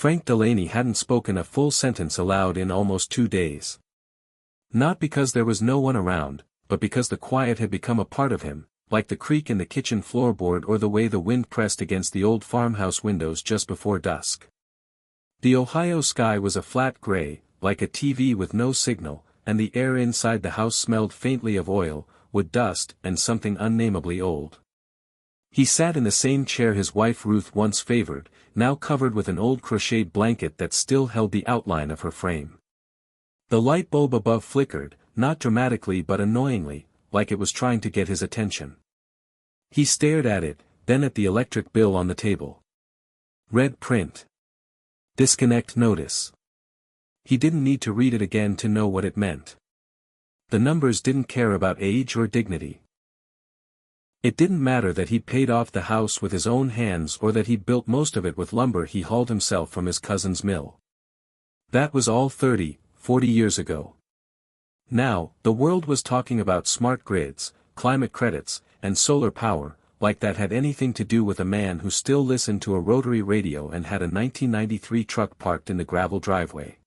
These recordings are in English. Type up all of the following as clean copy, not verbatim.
Frank Delaney hadn't spoken a full sentence aloud in almost 2 days. Not because there was no one around, but because the quiet had become a part of him, like the creak in the kitchen floorboard or the way the wind pressed against the old farmhouse windows just before dusk. The Ohio sky was a flat gray, like a TV with no signal, and the air inside the house smelled faintly of oil, wood dust, and something unnamably old. He sat in the same chair his wife Ruth once favored, now covered with an old crocheted blanket that still held the outline of her frame. The light bulb above flickered, not dramatically but annoyingly, like it was trying to get his attention. He stared at it, then at the electric bill on the table. Red print. Disconnect notice. He didn't need to read it again to know what it meant. The numbers didn't care about age or dignity. It didn't matter that he'd paid off the house with his own hands or that he'd built most of it with lumber he hauled himself from his cousin's mill. That was all 30, 40 years ago. Now, the world was talking about smart grids, climate credits, and solar power, like that had anything to do with a man who still listened to a rotary radio and had a 1993 truck parked in the gravel driveway.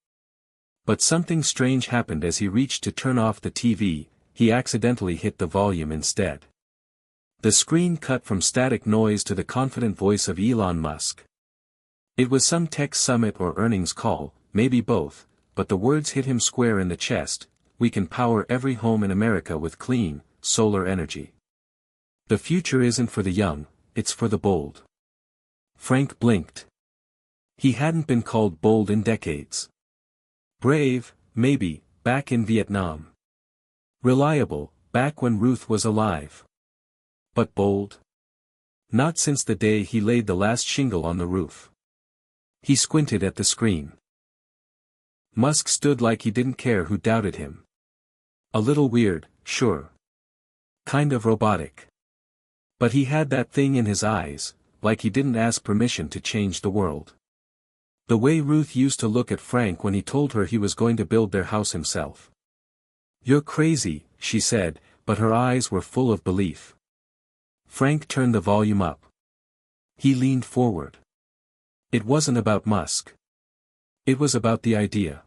But something strange happened as he reached to turn off the TV. He accidentally hit the volume instead. The screen cut from static noise to the confident voice of Elon Musk. It was some tech summit or earnings call, maybe both, but the words hit him square in the chest: "We can power every home in America with clean, solar energy. The future isn't for the young, it's for the bold." Frank blinked. He hadn't been called bold in decades. Brave, maybe, back in Vietnam. Reliable, back when Ruth was alive. But bold? Not since the day he laid the last shingle on the roof. He squinted at the screen. Musk stood like he didn't care who doubted him. A little weird, sure. Kind of robotic. But he had that thing in his eyes, like he didn't ask permission to change the world. The way Ruth used to look at Frank when he told her he was going to build their house himself. "You're crazy," she said, but her eyes were full of belief. Frank turned the volume up. He leaned forward. It wasn't about Musk. It was about the idea.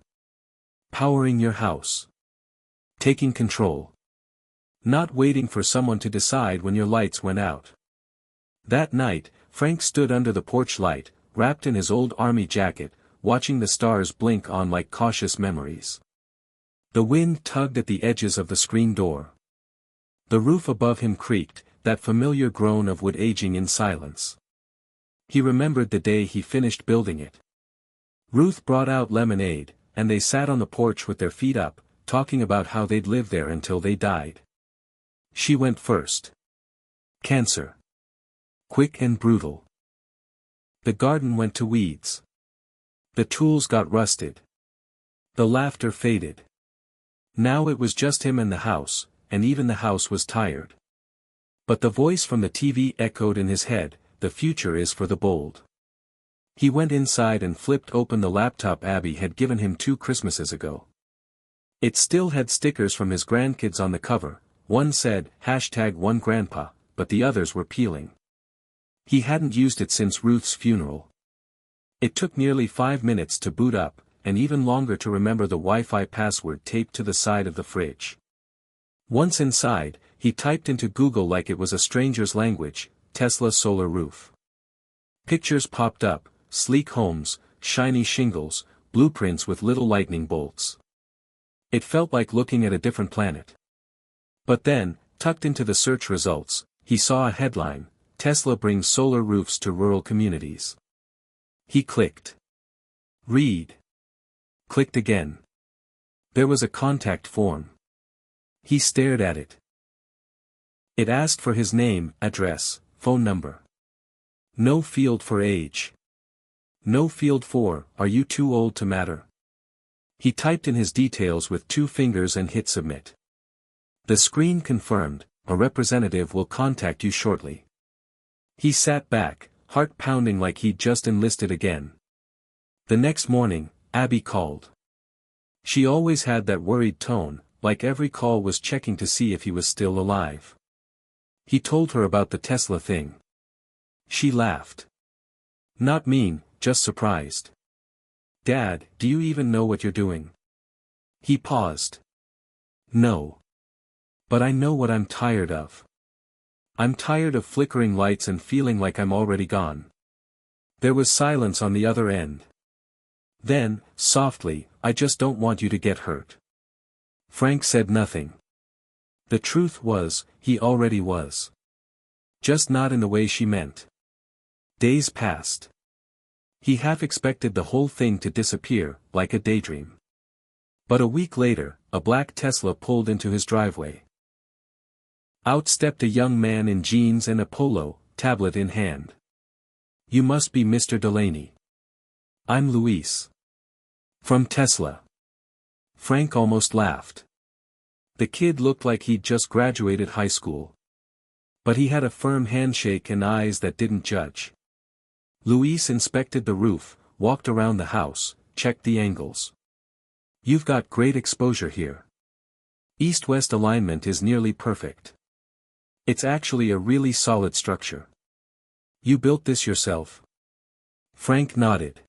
Powering your house. Taking control. Not waiting for someone to decide when your lights went out. That night, Frank stood under the porch light, wrapped in his old army jacket, watching the stars blink on like cautious memories. The wind tugged at the edges of the screen door. The roof above him creaked, that familiar groan of wood aging in silence. He remembered the day he finished building it. Ruth brought out lemonade, and they sat on the porch with their feet up, talking about how they'd live there until they died. She went first. Cancer. Quick and brutal. The garden went to weeds. The tools got rusted. The laughter faded. Now it was just him and the house, and even the house was tired. But the voice from the TV echoed in his head: "The future is for the bold." He went inside and flipped open the laptop Abby had given him 2 Christmases ago. It still had stickers from his grandkids on the cover. One said, #OneGrandpa, but the others were peeling. He hadn't used it since Ruth's funeral. It took nearly 5 minutes to boot up, and even longer to remember the Wi-Fi password taped to the side of the fridge. Once inside, he typed into Google like it was a stranger's language: Tesla solar roof. Pictures popped up: sleek homes, shiny shingles, blueprints with little lightning bolts. It felt like looking at a different planet. But then, tucked into the search results, he saw a headline: "Tesla brings solar roofs to rural communities." He clicked. Read. Clicked again. There was a contact form. He stared at it. It asked for his name, address, phone number. No field for age. No field for, "Are you too old to matter?" He typed in his details with 2 fingers and hit submit. The screen confirmed: "A representative will contact you shortly." He sat back, heart pounding like he'd just enlisted again. The next morning, Abby called. She always had that worried tone, like every call was checking to see if he was still alive. He told her about the Tesla thing. She laughed. Not mean, just surprised. Dad, do you even know what you're doing? He paused. No. But I know what I'm tired of. I'm tired of flickering lights and feeling like I'm already gone. There was silence on the other end. Then, softly, I just don't want you to get hurt. Frank said nothing. The truth was, he already was. Just not in the way she meant. Days passed. He half expected the whole thing to disappear, like a daydream. But a week later, a black Tesla pulled into his driveway. Out stepped a young man in jeans and a polo, tablet in hand. You must be Mr. Delaney. I'm Luis. From Tesla. Frank almost laughed. The kid looked like he'd just graduated high school. But he had a firm handshake and eyes that didn't judge. Luis inspected the roof, walked around the house, checked the angles. You've got great exposure here. East-west alignment is nearly perfect. It's actually a really solid structure. You built this yourself? Frank nodded.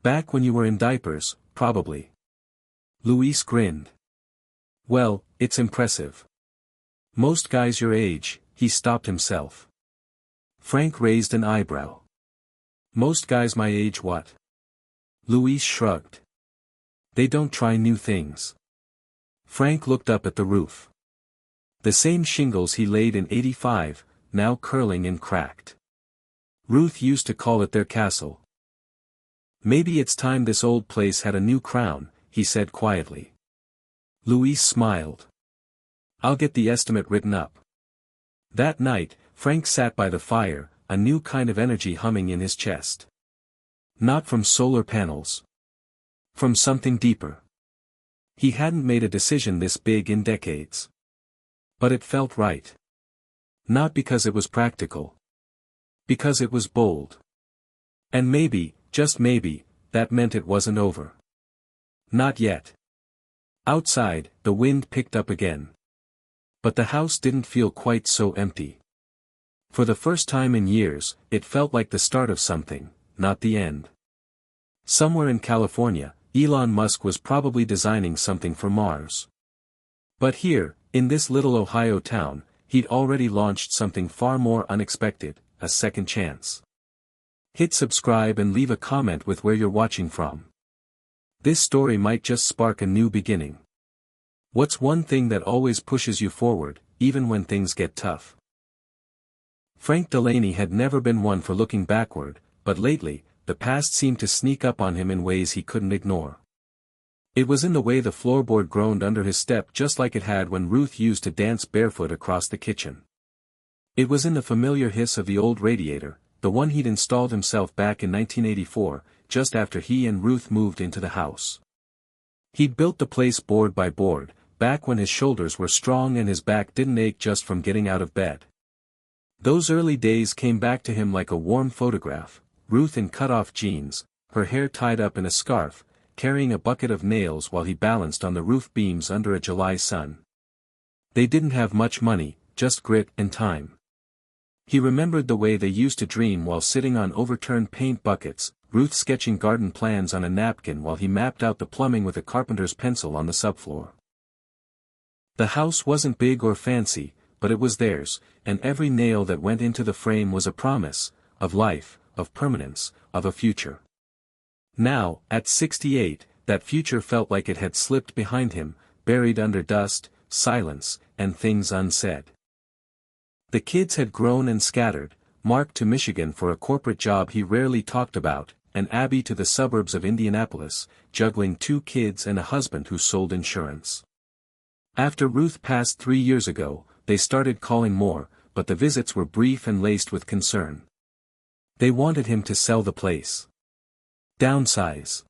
Back when you were in diapers, probably. Luis grinned. Well, it's impressive. Most guys your age. He stopped himself. Frank raised an eyebrow. Most guys my age what? Luis shrugged. They don't try new things. Frank looked up at the roof. The same shingles he laid in '85, now curling and cracked. Ruth used to call it their castle. Maybe it's time this old place had a new crown, he said quietly. Luis smiled. I'll get the estimate written up. That night, Frank sat by the fire, a new kind of energy humming in his chest. Not from solar panels. From something deeper. He hadn't made a decision this big in decades. But it felt right. Not because it was practical. Because it was bold. And maybe, just maybe, that meant it wasn't over. Not yet. Outside, the wind picked up again. But the house didn't feel quite so empty. For the first time in years, it felt like the start of something, not the end. Somewhere in California, Elon Musk was probably designing something for Mars. But here, in this little Ohio town, he'd already launched something far more unexpected, a second chance. Hit subscribe and leave a comment with where you're watching from. This story might just spark a new beginning. What's one thing that always pushes you forward, even when things get tough? Frank Delaney had never been one for looking backward, but lately, the past seemed to sneak up on him in ways he couldn't ignore. It was in the way the floorboard groaned under his step just like it had when Ruth used to dance barefoot across the kitchen. It was in the familiar hiss of the old radiator, the one he'd installed himself back in 1984, just after he and Ruth moved into the house. He'd built the place board by board, back when his shoulders were strong and his back didn't ache just from getting out of bed. Those early days came back to him like a warm photograph, Ruth in cut-off jeans, her hair tied up in a scarf, carrying a bucket of nails while he balanced on the roof beams under a July sun. They didn't have much money, just grit and time. He remembered the way they used to dream while sitting on overturned paint buckets, Ruth sketching garden plans on a napkin while he mapped out the plumbing with a carpenter's pencil on the subfloor. The house wasn't big or fancy, but it was theirs, and every nail that went into the frame was a promise, of life, of permanence, of a future. Now, at 68, that future felt like it had slipped behind him, buried under dust, silence, and things unsaid. The kids had grown and scattered, Mark to Michigan for a corporate job he rarely talked about, and Abby to the suburbs of Indianapolis, juggling 2 kids and a husband who sold insurance. After Ruth passed 3 years ago, they started calling more, but the visits were brief and laced with concern. They wanted him to sell the place. Downsize.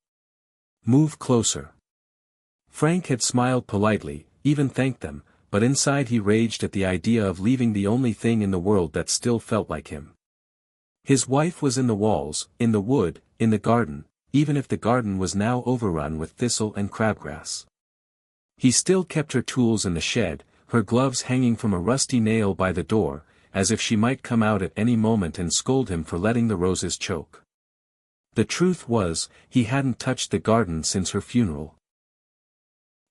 Move closer. Frank had smiled politely, even thanked them, but inside he raged at the idea of leaving the only thing in the world that still felt like him. His wife was in the walls, in the wood, in the garden, even if the garden was now overrun with thistle and crabgrass. He still kept her tools in the shed, her gloves hanging from a rusty nail by the door, as if she might come out at any moment and scold him for letting the roses choke. The truth was, he hadn't touched the garden since her funeral.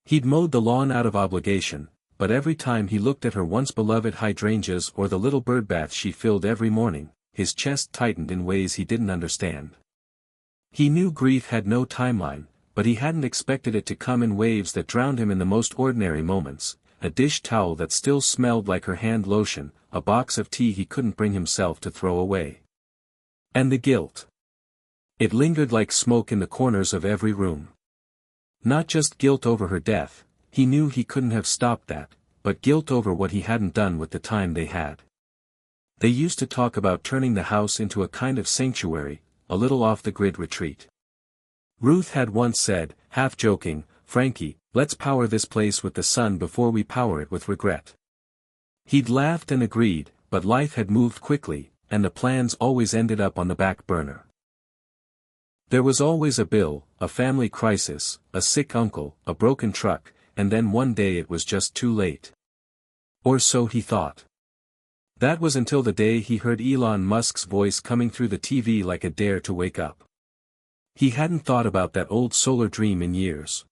He'd mowed the lawn out of obligation, but every time he looked at her once beloved hydrangeas or the little birdbath she filled every morning, his chest tightened in ways he didn't understand. He knew grief had no timeline, but he hadn't expected it to come in waves that drowned him in the most ordinary moments: a dish towel that still smelled like her hand lotion, a box of tea he couldn't bring himself to throw away. And the guilt. It lingered like smoke in the corners of every room. Not just guilt over her death, he knew he couldn't have stopped that, but guilt over what he hadn't done with the time they had. They used to talk about turning the house into a kind of sanctuary, a little off-the-grid retreat. Ruth had once said, half joking, "Frankie, let's power this place with the sun before we power it with regret." He'd laughed and agreed, but life had moved quickly, and the plans always ended up on the back burner. There was always a bill, a family crisis, a sick uncle, a broken truck, and then one day it was just too late. Or so he thought. That was until the day he heard Elon Musk's voice coming through the TV like a dare to wake up. He hadn't thought about that old solar dream in years.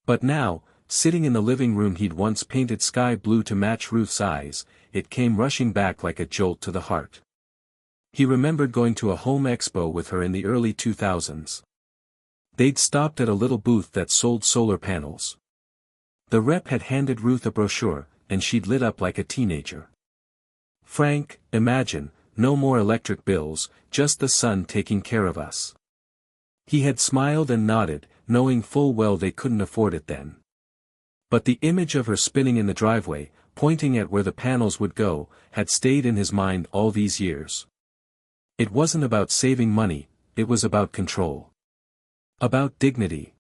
But now, sitting in the living room he'd once painted sky blue to match Ruth's eyes, it came rushing back like a jolt to the heart. He remembered going to a home expo with her in the early 2000s. They'd stopped at a little booth that sold solar panels. The rep had handed Ruth a brochure, and she'd lit up like a teenager. "Frank, imagine, no more electric bills, just the sun taking care of us." He had smiled and nodded, knowing full well they couldn't afford it then. But the image of her spinning in the driveway, pointing at where the panels would go, had stayed in his mind all these years. It wasn't about saving money, it was about control. About dignity.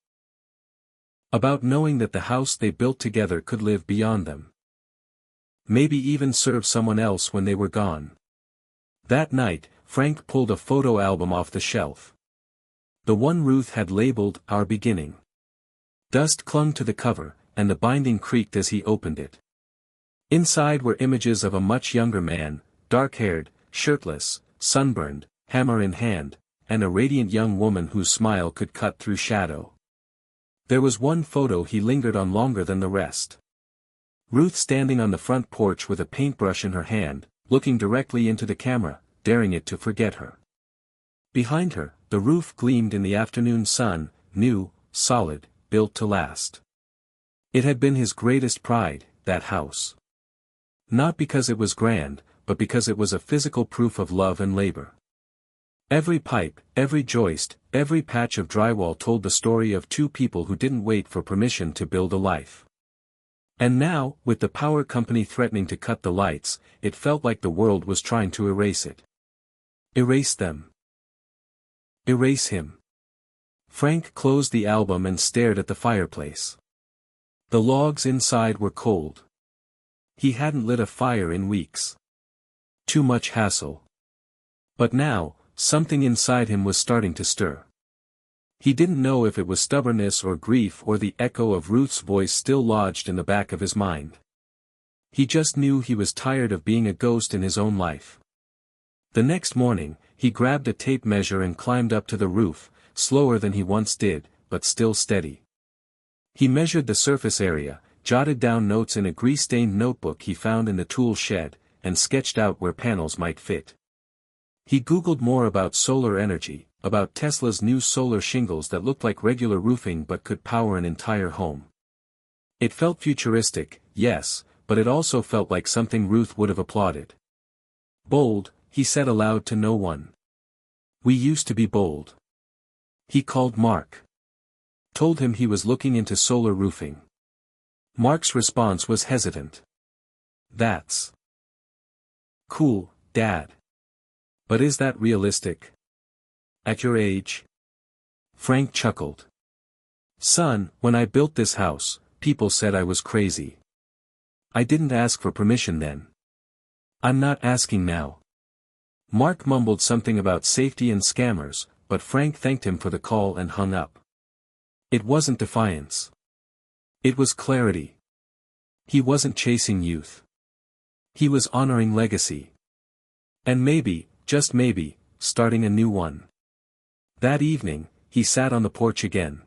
About knowing that the house they built together could live beyond them. Maybe even serve someone else when they were gone. That night, Frank pulled a photo album off the shelf. The one Ruth had labeled "Our Beginning." Dust clung to the cover, and the binding creaked as he opened it. Inside were images of a much younger man, dark-haired, shirtless, sunburned, hammer in hand, and a radiant young woman whose smile could cut through shadow. There was one photo he lingered on longer than the rest. Ruth standing on the front porch with a paintbrush in her hand, looking directly into the camera, daring it to forget her. Behind her, the roof gleamed in the afternoon sun, new, solid, built to last. It had been his greatest pride, that house. Not because it was grand, but because it was a physical proof of love and labor. Every pipe, every joist, every patch of drywall told the story of two people who didn't wait for permission to build a life. And now, with the power company threatening to cut the lights, it felt like the world was trying to erase it. Erase them. Erase him. Frank closed the album and stared at the fireplace. The logs inside were cold. He hadn't lit a fire in weeks. Too much hassle. But now, something inside him was starting to stir. He didn't know if it was stubbornness or grief or the echo of Ruth's voice still lodged in the back of his mind. He just knew he was tired of being a ghost in his own life. The next morning, he grabbed a tape measure and climbed up to the roof, slower than he once did, but still steady. He measured the surface area, jotted down notes in a grease-stained notebook he found in the tool shed, and sketched out where panels might fit. He Googled more about solar energy, about Tesla's new solar shingles that looked like regular roofing but could power an entire home. It felt futuristic, yes, but it also felt like something Ruth would have applauded. "Bold," he said aloud to no one. "We used to be bold." He called Mark. Told him he was looking into solar roofing. Mark's response was hesitant. "That's cool, Dad. But is that realistic? At your age?" Frank chuckled. "Son, when I built this house, people said I was crazy. I didn't ask for permission then. I'm not asking now." Mark mumbled something about safety and scammers, but Frank thanked him for the call and hung up. It wasn't defiance. It was clarity. He wasn't chasing youth. He was honoring legacy. And maybe, just maybe, starting a new one. That evening, he sat on the porch again.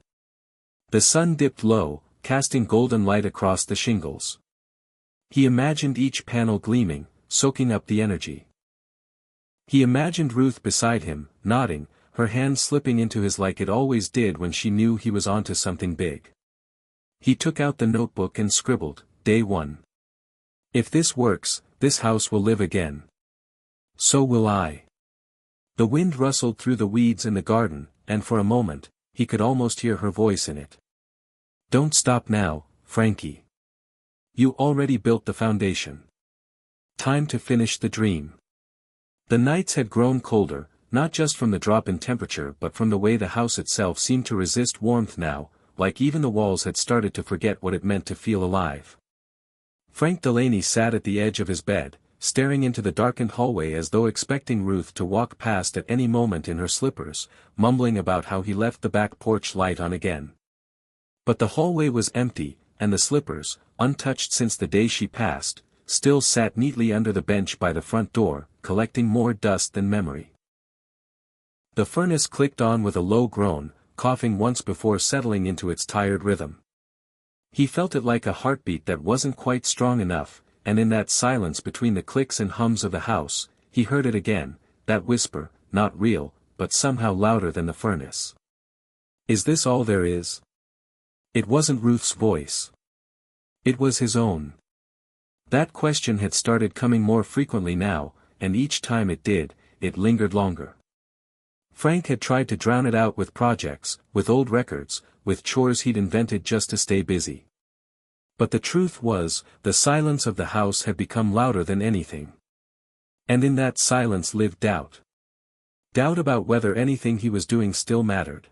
The sun dipped low, casting golden light across the shingles. He imagined each panel gleaming, soaking up the energy. He imagined Ruth beside him, nodding, her hand slipping into his like it always did when she knew he was onto something big. He took out the notebook and scribbled, Day 1. If this works, this house will live again. So will I. The wind rustled through the weeds in the garden, and for a moment, he could almost hear her voice in it. Don't stop now, Frankie. You already built the foundation. Time to finish the dream. The nights had grown colder, not just from the drop in temperature but from the way the house itself seemed to resist warmth now, like even the walls had started to forget what it meant to feel alive. Frank Delaney sat at the edge of his bed, staring into the darkened hallway as though expecting Ruth to walk past at any moment in her slippers, mumbling about how he left the back porch light on again. But the hallway was empty, and the slippers, untouched since the day she passed, still sat neatly under the bench by the front door, collecting more dust than memory. The furnace clicked on with a low groan, coughing once before settling into its tired rhythm. He felt it like a heartbeat that wasn't quite strong enough, and in that silence between the clicks and hums of the house, he heard it again, that whisper, not real, but somehow louder than the furnace. Is this all there is? It wasn't Ruth's voice. It was his own. That question had started coming more frequently now, and each time it did, it lingered longer. Frank had tried to drown it out with projects, with old records, with chores he'd invented just to stay busy. But the truth was, the silence of the house had become louder than anything. And in that silence lived doubt. Doubt about whether anything he was doing still mattered.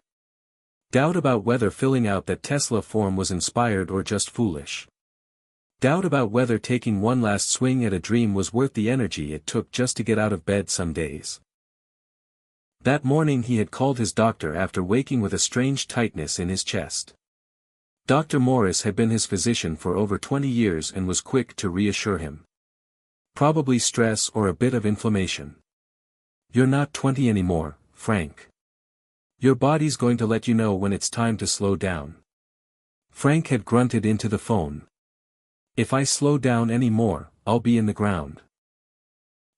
Doubt about whether filling out that Tesla form was inspired or just foolish. Doubt about whether taking one last swing at a dream was worth the energy it took just to get out of bed some days. That morning he had called his doctor after waking with a strange tightness in his chest. Dr. Morris had been his physician for over 20 years and was quick to reassure him. Probably stress or a bit of inflammation. You're not 20 anymore, Frank. Your body's going to let you know when it's time to slow down. Frank had grunted into the phone. If I slow down any more, I'll be in the ground.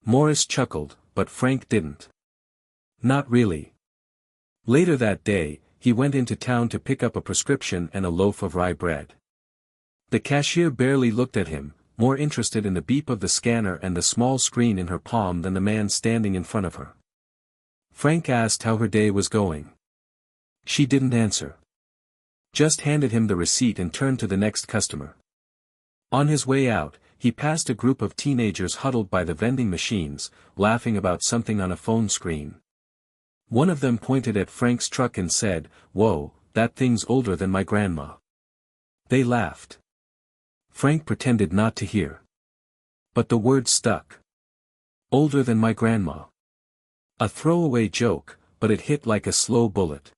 Morris chuckled, but Frank didn't. Not really. Later that day, he went into town to pick up a prescription and a loaf of rye bread. The cashier barely looked at him, more interested in the beep of the scanner and the small screen in her palm than the man standing in front of her. Frank asked how her day was going. She didn't answer. Just handed him the receipt and turned to the next customer. On his way out, he passed a group of teenagers huddled by the vending machines, laughing about something on a phone screen. One of them pointed at Frank's truck and said, "Whoa, that thing's older than my grandma." They laughed. Frank pretended not to hear. But the word stuck. Older than my grandma. A throwaway joke, but it hit like a slow bullet.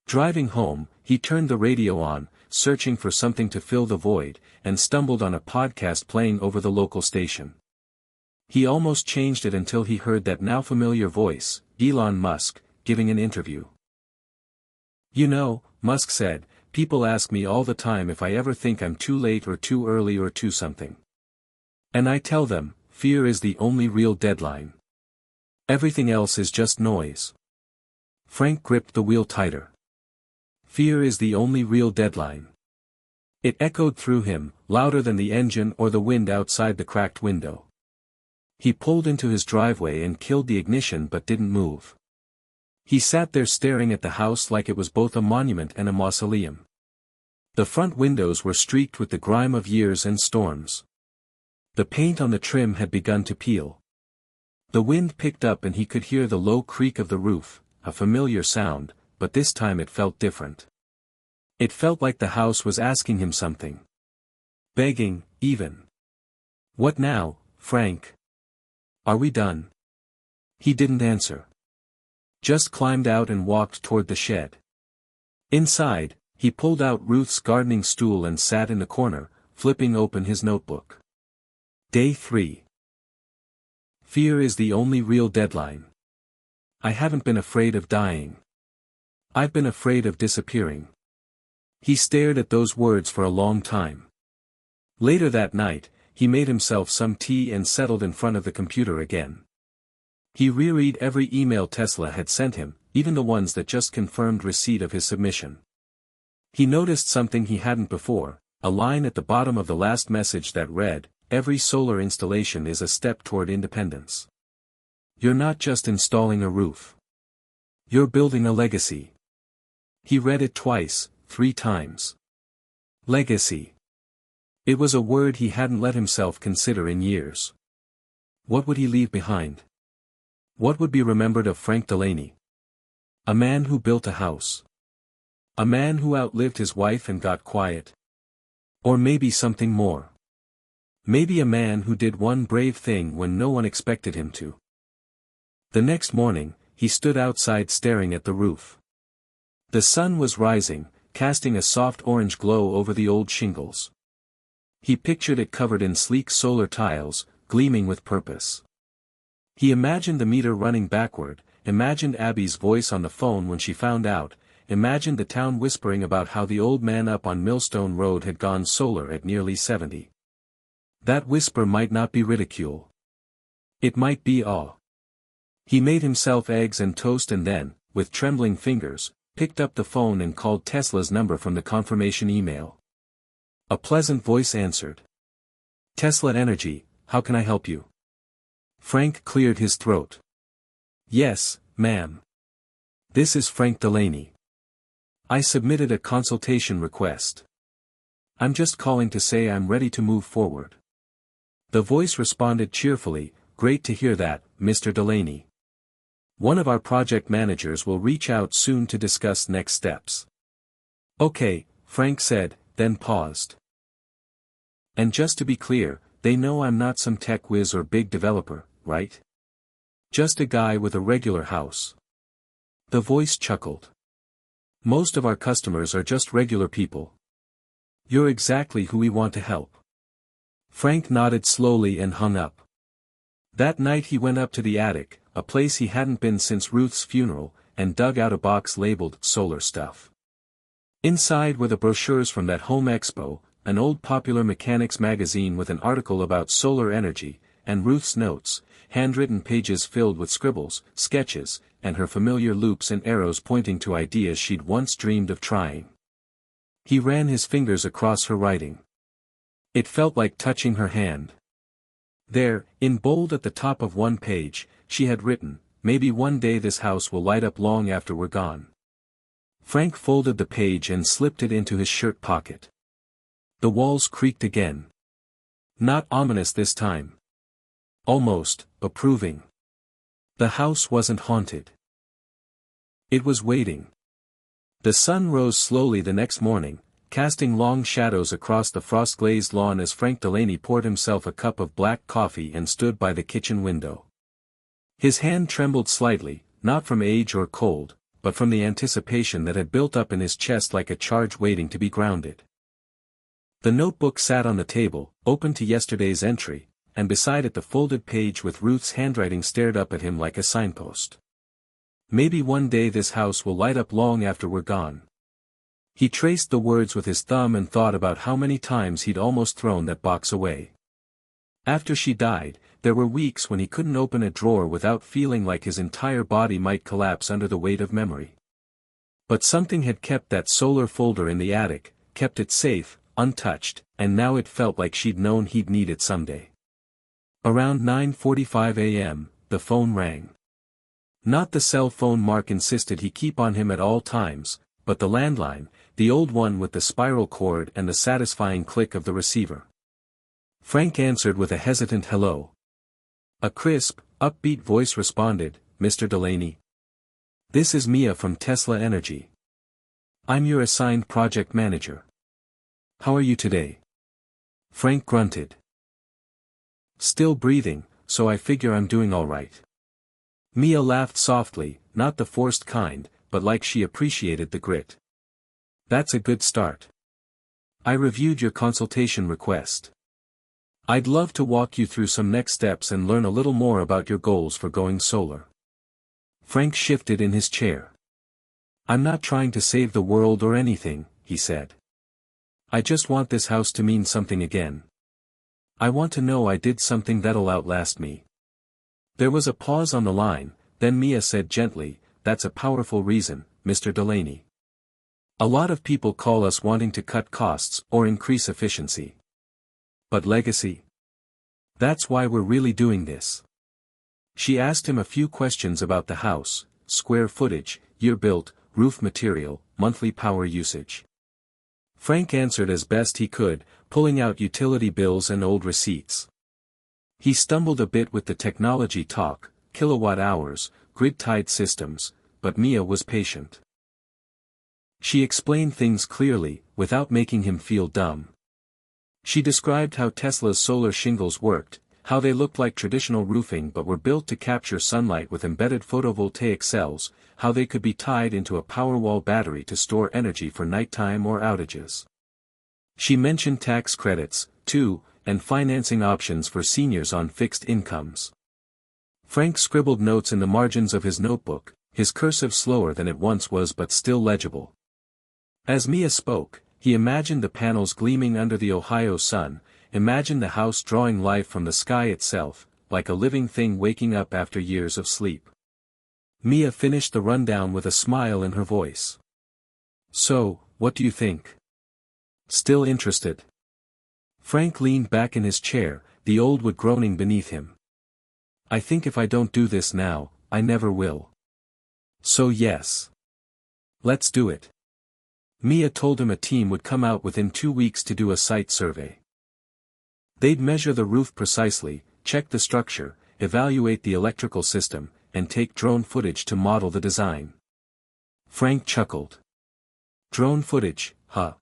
Driving home, he turned the radio on, searching for something to fill the void, and stumbled on a podcast playing over the local station. He almost changed it until he heard that now familiar voice, Elon Musk, giving an interview. You know, Musk said, people ask me all the time if I ever think I'm too late or too early or too something. And I tell them, fear is the only real deadline. Everything else is just noise. Frank gripped the wheel tighter. Fear is the only real deadline. It echoed through him, louder than the engine or the wind outside the cracked window. He pulled into his driveway and killed the ignition but didn't move. He sat there staring at the house like it was both a monument and a mausoleum. The front windows were streaked with the grime of years and storms. The paint on the trim had begun to peel. The wind picked up and he could hear the low creak of the roof, a familiar sound, but this time it felt different. It felt like the house was asking him something. Begging, even. What now, Frank? Are we done? He didn't answer. Just climbed out and walked toward the shed. Inside, he pulled out Ruth's gardening stool and sat in the corner, flipping open his notebook. Day 3. Fear is the only real deadline. I haven't been afraid of dying. I've been afraid of disappearing. He stared at those words for a long time. Later that night, he made himself some tea and settled in front of the computer again. He reread every email Tesla had sent him, even the ones that just confirmed receipt of his submission. He noticed something he hadn't before, a line at the bottom of the last message that read, "Every solar installation is a step toward independence. You're not just installing a roof. You're building a legacy." He read it twice, 3 times. Legacy. It was a word he hadn't let himself consider in years. What would he leave behind? What would be remembered of Frank Delaney? A man who built a house. A man who outlived his wife and got quiet. Or maybe something more. Maybe a man who did one brave thing when no one expected him to. The next morning, he stood outside staring at the roof. The sun was rising, casting a soft orange glow over the old shingles. He pictured it covered in sleek solar tiles, gleaming with purpose. He imagined the meter running backward, imagined Abby's voice on the phone when she found out, imagined the town whispering about how the old man up on Millstone Road had gone solar at nearly 70. That whisper might not be ridicule. It might be awe. He made himself eggs and toast and then, with trembling fingers, picked up the phone and called Tesla's number from the confirmation email. A pleasant voice answered. "Tesla Energy, how can I help you?" Frank cleared his throat. "Yes, ma'am. This is Frank Delaney. I submitted a consultation request. I'm just calling to say I'm ready to move forward." The voice responded cheerfully, "Great to hear that, Mr. Delaney. One of our project managers will reach out soon to discuss next steps." "Okay," Frank said, then paused. "And just to be clear, they know I'm not some tech whiz or big developer, right? Just a guy with a regular house." The voice chuckled. "Most of our customers are just regular people. You're exactly who we want to help." Frank nodded slowly and hung up. That night he went up to the attic, a place he hadn't been since Ruth's funeral, and dug out a box labeled "Solar Stuff." Inside were the brochures from that home expo, an old Popular Mechanics magazine with an article about solar energy, and Ruth's notes, handwritten pages filled with scribbles, sketches, and her familiar loops and arrows pointing to ideas she'd once dreamed of trying. He ran his fingers across her writing. It felt like touching her hand. There, in bold at the top of one page, she had written, "Maybe one day this house will light up long after we're gone." Frank folded the page and slipped it into his shirt pocket. The walls creaked again. Not ominous this time. Almost, approving. The house wasn't haunted. It was waiting. The sun rose slowly the next morning, casting long shadows across the frost-glazed lawn as Frank Delaney poured himself a cup of black coffee and stood by the kitchen window. His hand trembled slightly, not from age or cold, but from the anticipation that had built up in his chest like a charge waiting to be grounded. The notebook sat on the table, open to yesterday's entry, and beside it the folded page with Ruth's handwriting stared up at him like a signpost. "Maybe one day this house will light up long after we're gone." He traced the words with his thumb and thought about how many times he'd almost thrown that box away. After she died, there were weeks when he couldn't open a drawer without feeling like his entire body might collapse under the weight of memory. But something had kept that solar folder in the attic, kept it safe, untouched, and now it felt like she'd known he'd need it someday. Around 9:45 a.m., the phone rang. Not the cell phone Mark insisted he keep on him at all times, but the landline, the old one with the spiral cord and the satisfying click of the receiver. Frank answered with a hesitant hello. A crisp, upbeat voice responded, "Mr. Delaney. This is Mia from Tesla Energy. I'm your assigned project manager. How are you today?" Frank grunted. "Still breathing, so I figure I'm doing all right." Mia laughed softly, not the forced kind, but like she appreciated the grit. "That's a good start. I reviewed your consultation request. I'd love to walk you through some next steps and learn a little more about your goals for going solar." Frank shifted in his chair. "I'm not trying to save the world or anything," he said. "I just want this house to mean something again. I want to know I did something that'll outlast me." There was a pause on the line, then Mia said gently, "That's a powerful reason, Mr. Delaney. A lot of people call us wanting to cut costs or increase efficiency. But legacy? That's why we're really doing this." She asked him a few questions about the house: square footage, year built, roof material, monthly power usage. Frank answered as best he could, pulling out utility bills and old receipts. He stumbled a bit with the technology talk, kilowatt hours, grid-tied systems, but Mia was patient. She explained things clearly, without making him feel dumb. She described how Tesla's solar shingles worked, how they looked like traditional roofing but were built to capture sunlight with embedded photovoltaic cells, how they could be tied into a Powerwall battery to store energy for nighttime or outages. She mentioned tax credits, too, and financing options for seniors on fixed incomes. Frank scribbled notes in the margins of his notebook, his cursive slower than it once was but still legible. As Mia spoke, he imagined the panels gleaming under the Ohio sun, imagined the house drawing life from the sky itself, like a living thing waking up after years of sleep. Mia finished the rundown with a smile in her voice. "So, what do you think? Still interested?" Frank leaned back in his chair, the old wood groaning beneath him. "I think if I don't do this now, I never will. So yes. Let's do it." Mia told him a team would come out within 2 weeks to do a site survey. They'd measure the roof precisely, check the structure, evaluate the electrical system, and take drone footage to model the design. Frank chuckled. "Drone footage, huh?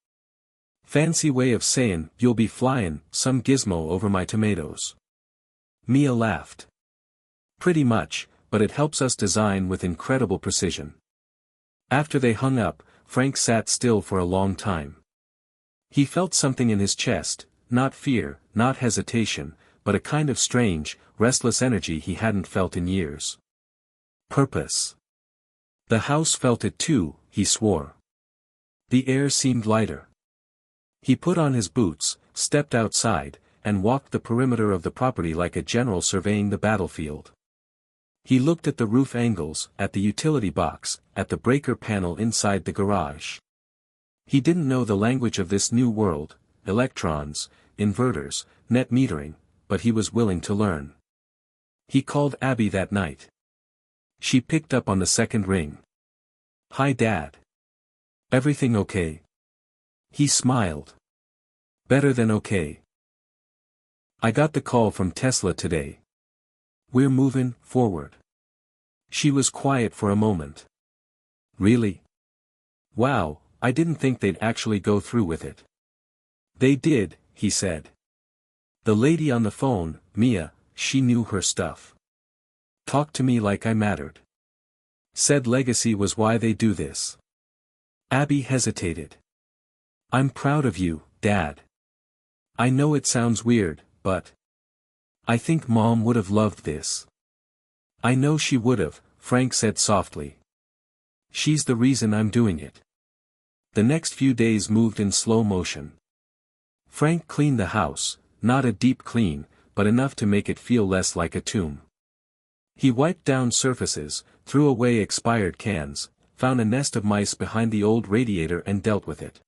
Fancy way of sayin' you'll be flyin' some gizmo over my tomatoes." Mia laughed. "Pretty much, but it helps us design with incredible precision." After they hung up, Frank sat still for a long time. He felt something in his chest, not fear, not hesitation, but a kind of strange, restless energy he hadn't felt in years. Purpose. The house felt it too, he swore. The air seemed lighter. He put on his boots, stepped outside, and walked the perimeter of the property like a general surveying the battlefield. He looked at the roof angles, at the utility box, at the breaker panel inside the garage. He didn't know the language of this new world, electrons, inverters, net metering, but he was willing to learn. He called Abby that night. She picked up on the second ring. "Hi Dad. Everything okay?" He smiled. "Better than okay. I got the call from Tesla today. We're moving forward." She was quiet for a moment. "Really? Wow, I didn't think they'd actually go through with it." "They did," he said. "The lady on the phone, Mia, she knew her stuff. Talked to me like I mattered. Said legacy was why they do this." Abby hesitated. "I'm proud of you, Dad. I know it sounds weird, but I think Mom would have loved this." "I know she would have," Frank said softly. "She's the reason I'm doing it." The next few days moved in slow motion. Frank cleaned the house, not a deep clean, but enough to make it feel less like a tomb. He wiped down surfaces, threw away expired cans, found a nest of mice behind the old radiator and dealt with it.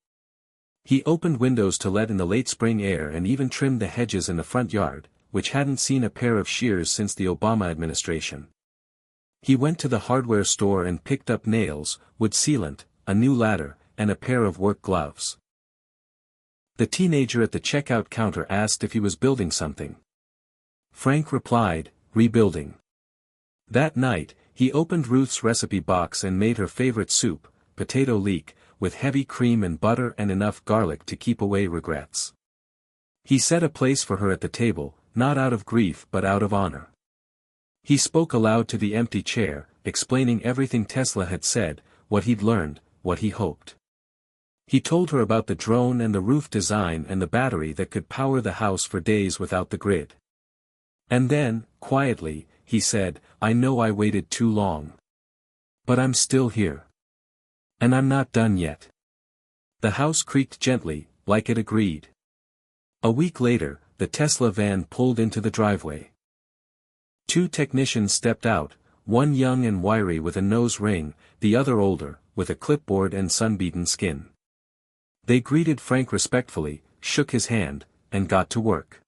He opened windows to let in the late spring air and even trimmed the hedges in the front yard, which hadn't seen a pair of shears since the Obama administration. He went to the hardware store and picked up nails, wood sealant, a new ladder, and a pair of work gloves. The teenager at the checkout counter asked if he was building something. Frank replied, "Rebuilding." That night, he opened Ruth's recipe box and made her favorite soup, potato leek, with heavy cream and butter and enough garlic to keep away regrets. He set a place for her at the table, not out of grief but out of honor. He spoke aloud to the empty chair, explaining everything Tesla had said, what he'd learned, what he hoped. He told her about the drone and the roof design and the battery that could power the house for days without the grid. And then, quietly, he said, "I know I waited too long. But I'm still here. And I'm not done yet. The house creaked gently, like it agreed. A week later, the Tesla van pulled into the driveway. Two technicians stepped out, one young and wiry with a nose ring, the other older, with a clipboard and sunbeaten skin. They greeted Frank respectfully, shook his hand, and got to work.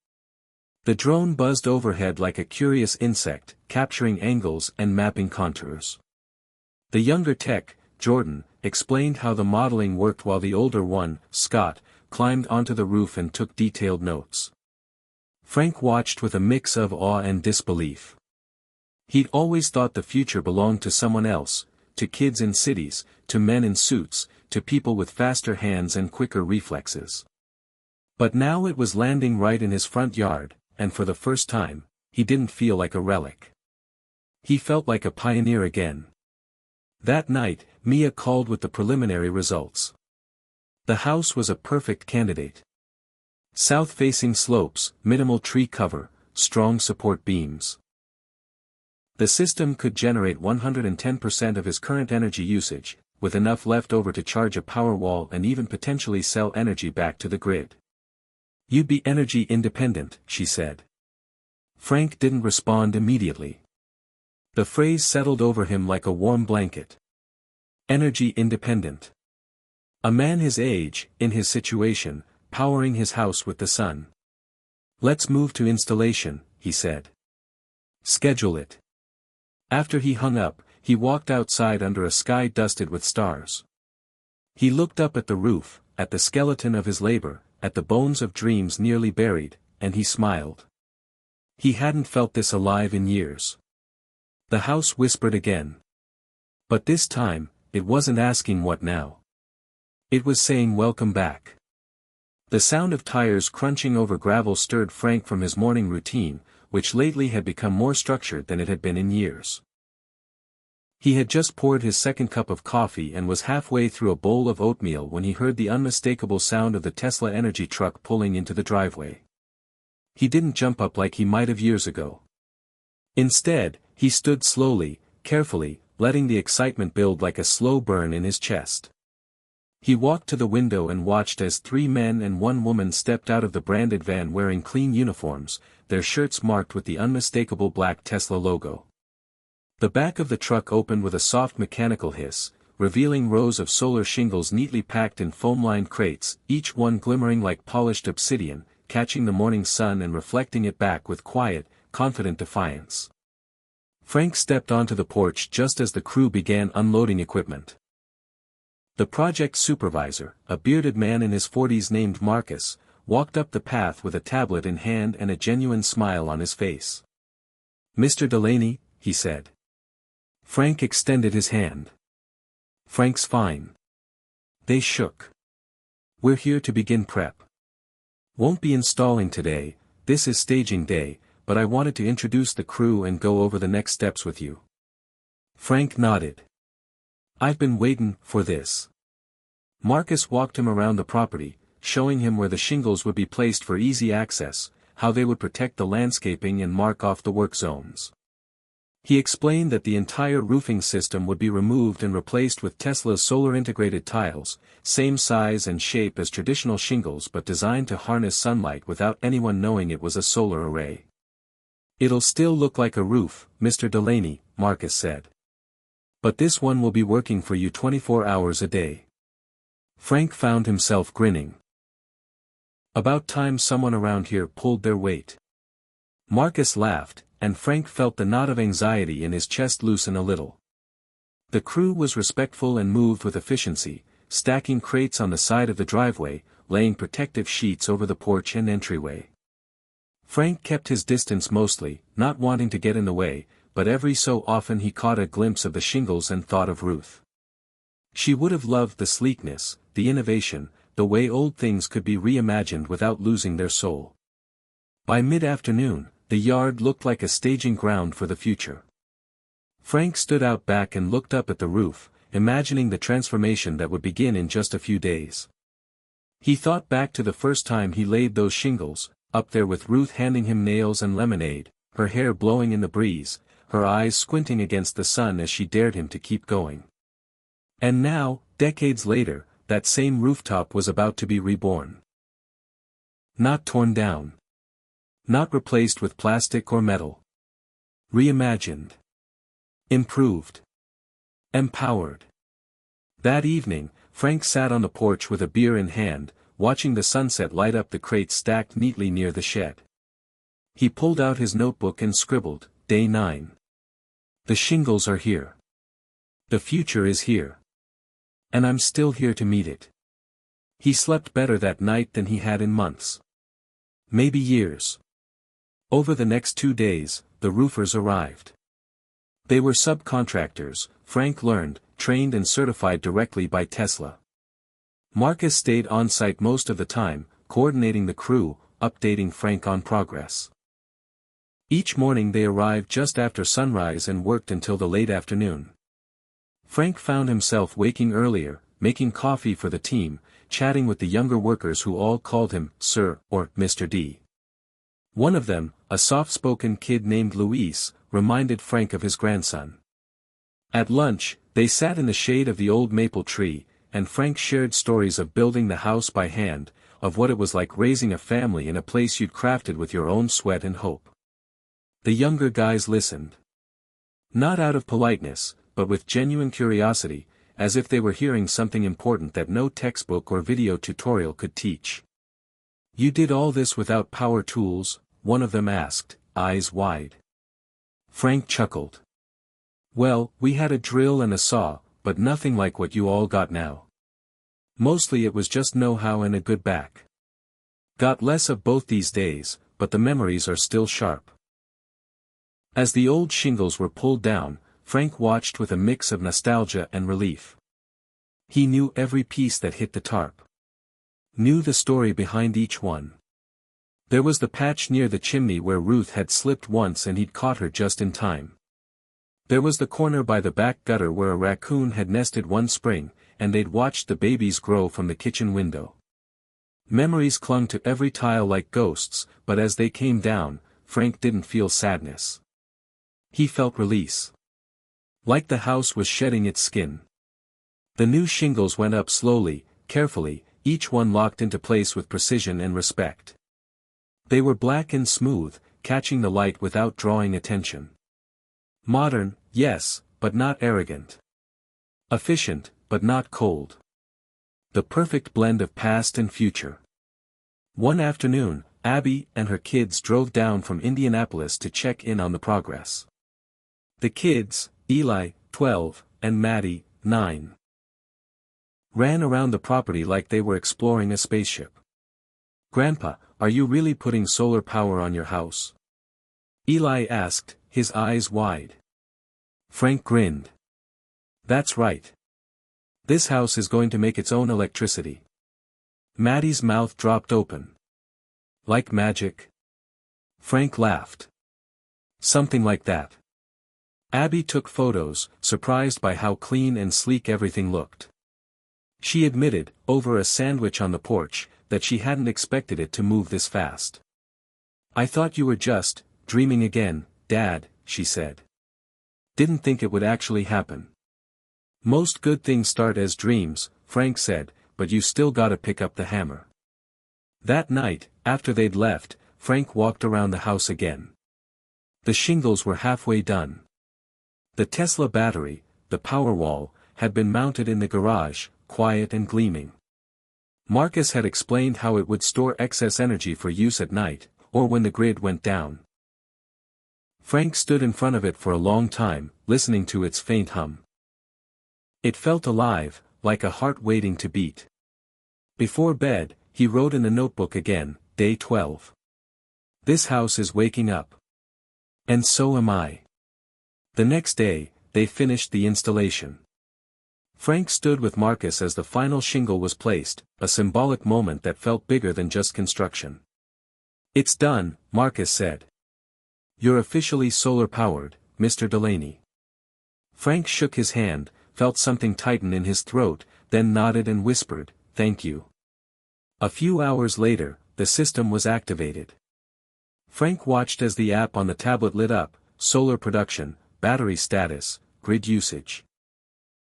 The drone buzzed overhead like a curious insect, capturing angles and mapping contours. The younger tech, Jordan, explained how the modeling worked while the older one, Scott, climbed onto the roof and took detailed notes. Frank watched with a mix of awe and disbelief. He'd always thought the future belonged to someone else, to kids in cities, to men in suits, to people with faster hands and quicker reflexes. But now it was landing right in his front yard, and for the first time, he didn't feel like a relic. He felt like a pioneer again. That night, Mia called with the preliminary results. The house was a perfect candidate. South-facing slopes, minimal tree cover, strong support beams. The system could generate 110% of his current energy usage, with enough left over to charge a power wall and even potentially sell energy back to the grid. "You'd be energy independent," she said. Frank didn't respond immediately. The phrase settled over him like a warm blanket. Energy independent. A man his age, in his situation, powering his house with the sun. "Let's move to installation," he said. "Schedule it." After he hung up, he walked outside under a sky dusted with stars. He looked up at the roof, at the skeleton of his labor, at the bones of dreams nearly buried, and he smiled. He hadn't felt this alive in years. The house whispered again. But this time, it wasn't asking what now. It was saying welcome back. The sound of tires crunching over gravel stirred Frank from his morning routine, which lately had become more structured than it had been in years. He had just poured his second cup of coffee and was halfway through a bowl of oatmeal when he heard the unmistakable sound of the Tesla energy truck pulling into the driveway. He didn't jump up like he might have years ago. Instead, he stood slowly, carefully, letting the excitement build like a slow burn in his chest. He walked to the window and watched as 3 men and 1 woman stepped out of the branded van wearing clean uniforms, their shirts marked with the unmistakable black Tesla logo. The back of the truck opened with a soft mechanical hiss, revealing rows of solar shingles neatly packed in foam-lined crates, each one glimmering like polished obsidian, catching the morning sun and reflecting it back with quiet, confident defiance. Frank stepped onto the porch just as the crew began unloading equipment. The project supervisor, a bearded man in his 40s named Marcus, walked up the path with a tablet in hand and a genuine smile on his face. "Mr. Delaney," he said. Frank extended his hand. "Frank's fine." They shook. "We're here to begin prep. Won't be installing today, this is staging day, but I wanted to introduce the crew and go over the next steps with you." Frank nodded. "I've been waiting for this." Marcus walked him around the property, showing him where the shingles would be placed for easy access, how they would protect the landscaping and mark off the work zones. He explained that the entire roofing system would be removed and replaced with Tesla's solar-integrated tiles, same size and shape as traditional shingles but designed to harness sunlight without anyone knowing it was a solar array. "It'll still look like a roof, Mr. Delaney," Marcus said. "But this one will be working for you 24 hours a day." Frank found himself grinning. "About time someone around here pulled their weight." Marcus laughed, and Frank felt the knot of anxiety in his chest loosen a little. The crew was respectful and moved with efficiency, stacking crates on the side of the driveway, laying protective sheets over the porch and entryway. Frank kept his distance mostly, not wanting to get in the way, but every so often he caught a glimpse of the shingles and thought of Ruth. She would have loved the sleekness, the innovation, the way old things could be reimagined without losing their soul. By mid-afternoon, the yard looked like a staging ground for the future. Frank stood out back and looked up at the roof, imagining the transformation that would begin in just a few days. He thought back to the first time he laid those shingles, up there with Ruth handing him nails and lemonade, her hair blowing in the breeze, her eyes squinting against the sun as she dared him to keep going. And now, decades later, that same rooftop was about to be reborn. Not torn down. Not replaced with plastic or metal. Reimagined. Improved. Empowered. That evening, Frank sat on the porch with a beer in hand, watching the sunset light up the crates stacked neatly near the shed. He pulled out his notebook and scribbled, Day 9. The shingles are here. The future is here. And I'm still here to meet it. He slept better that night than he had in months. Maybe years. Over the next 2 days, the roofers arrived. They were subcontractors, Frank learned, trained and certified directly by Tesla. Marcus stayed on site most of the time, coordinating the crew, updating Frank on progress. Each morning they arrived just after sunrise and worked until the late afternoon. Frank found himself waking earlier, making coffee for the team, chatting with the younger workers who all called him Sir or Mr. D. One of them, a soft-spoken kid named Luis, reminded Frank of his grandson. At lunch, they sat in the shade of the old maple tree, and Frank shared stories of building the house by hand, of what it was like raising a family in a place you'd crafted with your own sweat and hope. The younger guys listened. Not out of politeness, but with genuine curiosity, as if they were hearing something important that no textbook or video tutorial could teach. You did all this without power tools? One of them asked, eyes wide. Frank chuckled. Well, we had a drill and a saw, but nothing like what you all got now. Mostly it was just know-how and a good back. Got less of both these days, but the memories are still sharp. As the old shingles were pulled down, Frank watched with a mix of nostalgia and relief. He knew every piece that hit the tarp. Knew the story behind each one. There was the patch near the chimney where Ruth had slipped once and he'd caught her just in time. There was the corner by the back gutter where a raccoon had nested one spring, and they'd watched the babies grow from the kitchen window. Memories clung to every tile like ghosts, but as they came down, Frank didn't feel sadness. He felt release. Like the house was shedding its skin. The new shingles went up slowly, carefully, each one locked into place with precision and respect. They were black and smooth, catching the light without drawing attention. Modern, yes, but not arrogant. Efficient, but not cold. The perfect blend of past and future. One afternoon, Abby and her kids drove down from Indianapolis to check in on the progress. The kids, Eli, 12, and Maddie, 9. Ran around the property like they were exploring a spaceship. Grandpa, are you really putting solar power on your house? Eli asked, his eyes wide. Frank grinned. That's right. This house is going to make its own electricity. Maddie's mouth dropped open. Like magic? Frank laughed. Something like that. Abby took photos, surprised by how clean and sleek everything looked. She admitted, over a sandwich on the porch, that she hadn't expected it to move this fast. I thought you were just dreaming again, Dad, she said. Didn't think it would actually happen. Most good things start as dreams, Frank said, but you still gotta pick up the hammer. That night, after they'd left, Frank walked around the house again. The shingles were halfway done. The Tesla battery, the Powerwall, had been mounted in the garage, quiet and gleaming. Marcus had explained how it would store excess energy for use at night, or when the grid went down. Frank stood in front of it for a long time, listening to its faint hum. It felt alive, like a heart waiting to beat. Before bed, he wrote in the notebook again, Day 12. This house is waking up. And so am I. The next day, they finished the installation. Frank stood with Marcus as the final shingle was placed, a symbolic moment that felt bigger than just construction. It's done, Marcus said. You're officially solar-powered, Mr. Delaney. Frank shook his hand, felt something tighten in his throat, then nodded and whispered, thank you. A few hours later, the system was activated. Frank watched as the app on the tablet lit up, solar production, battery status, grid usage.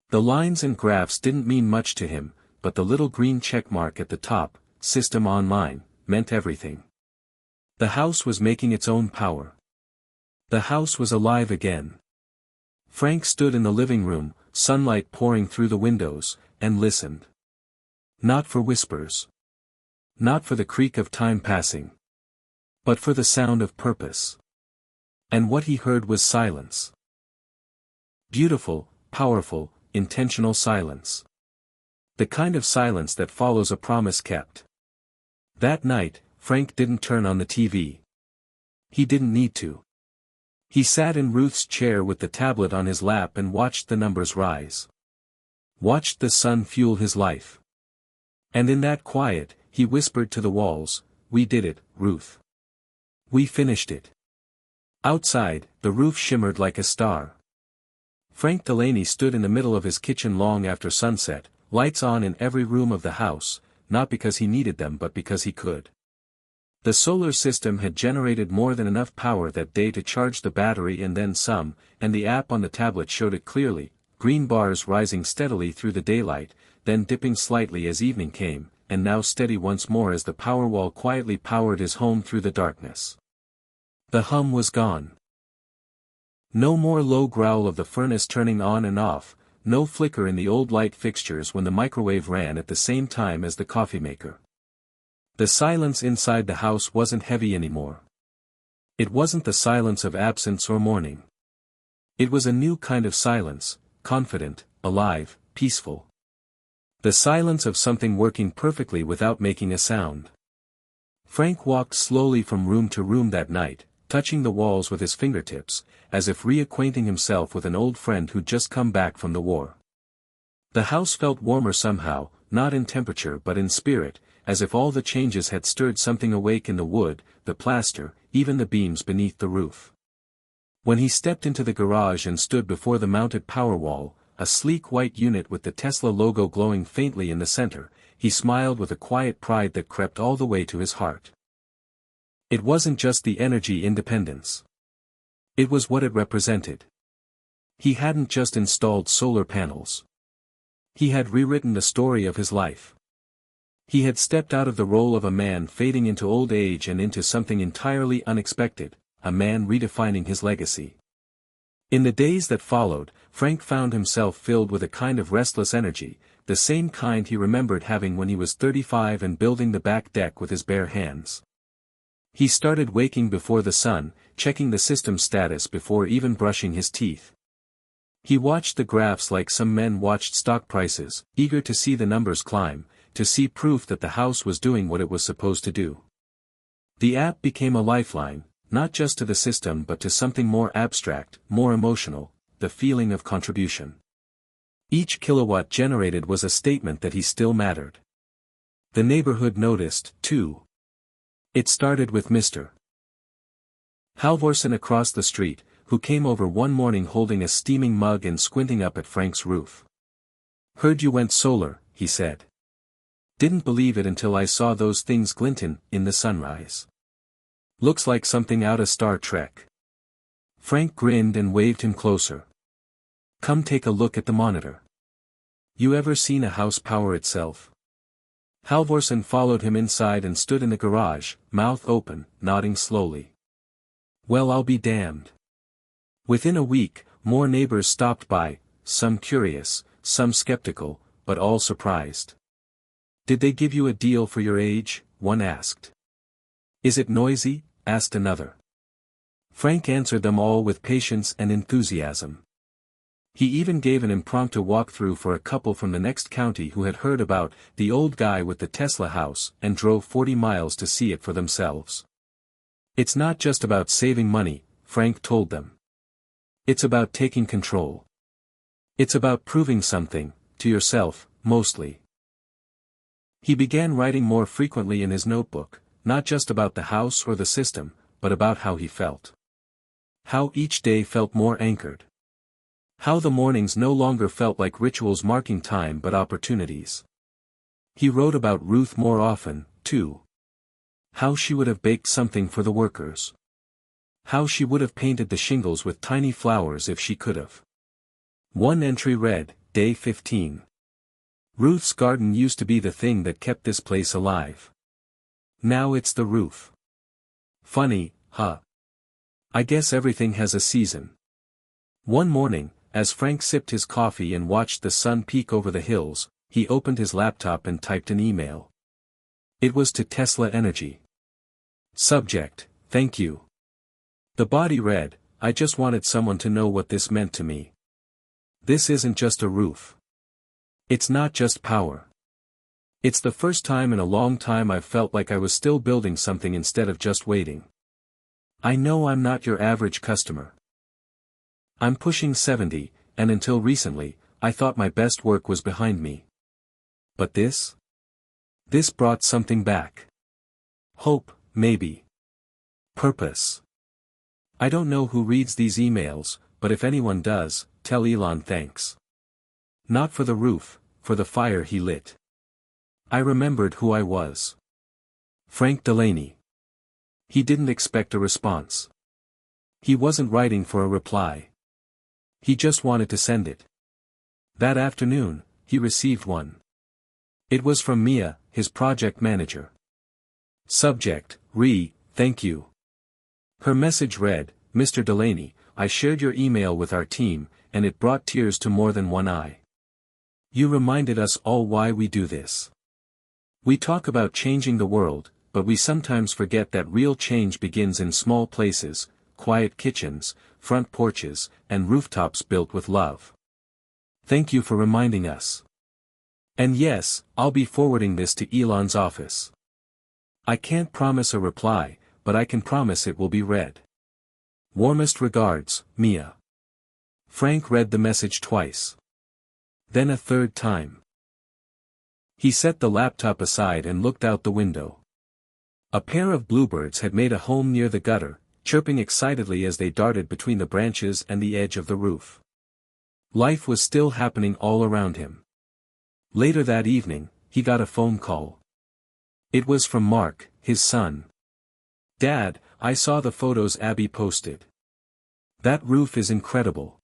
The lines and graphs didn't mean much to him, but the little green check mark at the top, System Online, meant everything. The house was making its own power. The house was alive again. Frank stood in the living room, sunlight pouring through the windows, and listened. Not for whispers. Not for the creak of time passing. But for the sound of purpose. And what he heard was silence. Beautiful, powerful, intentional silence. The kind of silence that follows a promise kept. That night, Frank didn't turn on the TV. He didn't need to. He sat in Ruth's chair with the tablet on his lap and watched the numbers rise. Watched the sun fuel his life. And in that quiet, he whispered to the walls, "We did it, Ruth. We finished it." Outside, the roof shimmered like a star. Frank Delaney stood in the middle of his kitchen long after sunset, lights on in every room of the house, not because he needed them but because he could. The solar system had generated more than enough power that day to charge the battery and then some, and the app on the tablet showed it clearly, green bars rising steadily through the daylight, then dipping slightly as evening came, and now steady once more as the Powerwall quietly powered his home through the darkness. The hum was gone. No more low growl of the furnace turning on and off, no flicker in the old light fixtures when the microwave ran at the same time as the coffee maker. The silence inside the house wasn't heavy anymore. It wasn't the silence of absence or mourning. It was a new kind of silence, confident, alive, peaceful. The silence of something working perfectly without making a sound. Frank walked slowly from room to room that night, touching the walls with his fingertips, as if reacquainting himself with an old friend who'd just come back from the war. The house felt warmer somehow, not in temperature but in spirit, as if all the changes had stirred something awake in the wood, the plaster, even the beams beneath the roof. When he stepped into the garage and stood before the mounted Powerwall, a sleek white unit with the Tesla logo glowing faintly in the center, he smiled with a quiet pride that crept all the way to his heart. It wasn't just the energy independence. It was what it represented. He hadn't just installed solar panels. He had rewritten the story of his life. He had stepped out of the role of a man fading into old age and into something entirely unexpected, a man redefining his legacy. In the days that followed, Frank found himself filled with a kind of restless energy, the same kind he remembered having when he was 35 and building the back deck with his bare hands. He started waking before the sun, checking the system status before even brushing his teeth. He watched the graphs like some men watched stock prices, eager to see the numbers climb, to see proof that the house was doing what it was supposed to do. The app became a lifeline, not just to the system but to something more abstract, more emotional, the feeling of contribution. Each kilowatt generated was a statement that he still mattered. The neighborhood noticed, too. It started with Mr. Halvorsen across the street, who came over one morning holding a steaming mug and squinting up at Frank's roof. "Heard you went solar," he said. "Didn't believe it until I saw those things glintin' in the sunrise. Looks like something out of Star Trek." Frank grinned and waved him closer. "Come take a look at the monitor. You ever seen a house power itself?" Halvorsen followed him inside and stood in the garage, mouth open, nodding slowly. "Well, I'll be damned." Within a week, more neighbors stopped by, some curious, some skeptical, but all surprised. "Did they give you a deal for your age?" one asked. "Is it noisy?" asked another. Frank answered them all with patience and enthusiasm. He even gave an impromptu walkthrough for a couple from the next county who had heard about the old guy with the Tesla house and drove 40 miles to see it for themselves. "It's not just about saving money," Frank told them. "It's about taking control. It's about proving something, to yourself, mostly." He began writing more frequently in his notebook, not just about the house or the system, but about how he felt. How each day felt more anchored. How the mornings no longer felt like rituals marking time but opportunities. He wrote about Ruth more often, too. How she would have baked something for the workers. How she would have painted the shingles with tiny flowers if she could have. One entry read, Day 15. Ruth's garden used to be the thing that kept this place alive. Now it's the roof. Funny, huh? I guess everything has a season. One morning, as Frank sipped his coffee and watched the sun peek over the hills, he opened his laptop and typed an email. It was to Tesla Energy. Subject, thank you. The body read, I just wanted someone to know what this meant to me. This isn't just a roof. It's not just power. It's the first time in a long time I've felt like I was still building something instead of just waiting. I know I'm not your average customer. I'm pushing 70, and until recently, I thought my best work was behind me. But this? This brought something back. Hope, maybe. Purpose. I don't know who reads these emails, but if anyone does, tell Elon thanks. Not for the roof, for the fire he lit. I remembered who I was. Frank Delaney. He didn't expect a response. He wasn't writing for a reply. He just wanted to send it. That afternoon, he received one. It was from Mia, his project manager. Subject, thank you. Her message read, Mr. Delaney, I shared your email with our team, and it brought tears to more than one eye. You reminded us all why we do this. We talk about changing the world, but we sometimes forget that real change begins in small places, quiet kitchens, front porches, and rooftops built with love. Thank you for reminding us. And yes, I'll be forwarding this to Elon's office. I can't promise a reply, but I can promise it will be read. Warmest regards, Mia. Frank read the message twice. Then a third time. He set the laptop aside and looked out the window. A pair of bluebirds had made a home near the gutter, chirping excitedly as they darted between the branches and the edge of the roof. Life was still happening all around him. Later that evening, he got a phone call. It was from Mark, his son. Dad, I saw the photos Abby posted. That roof is incredible.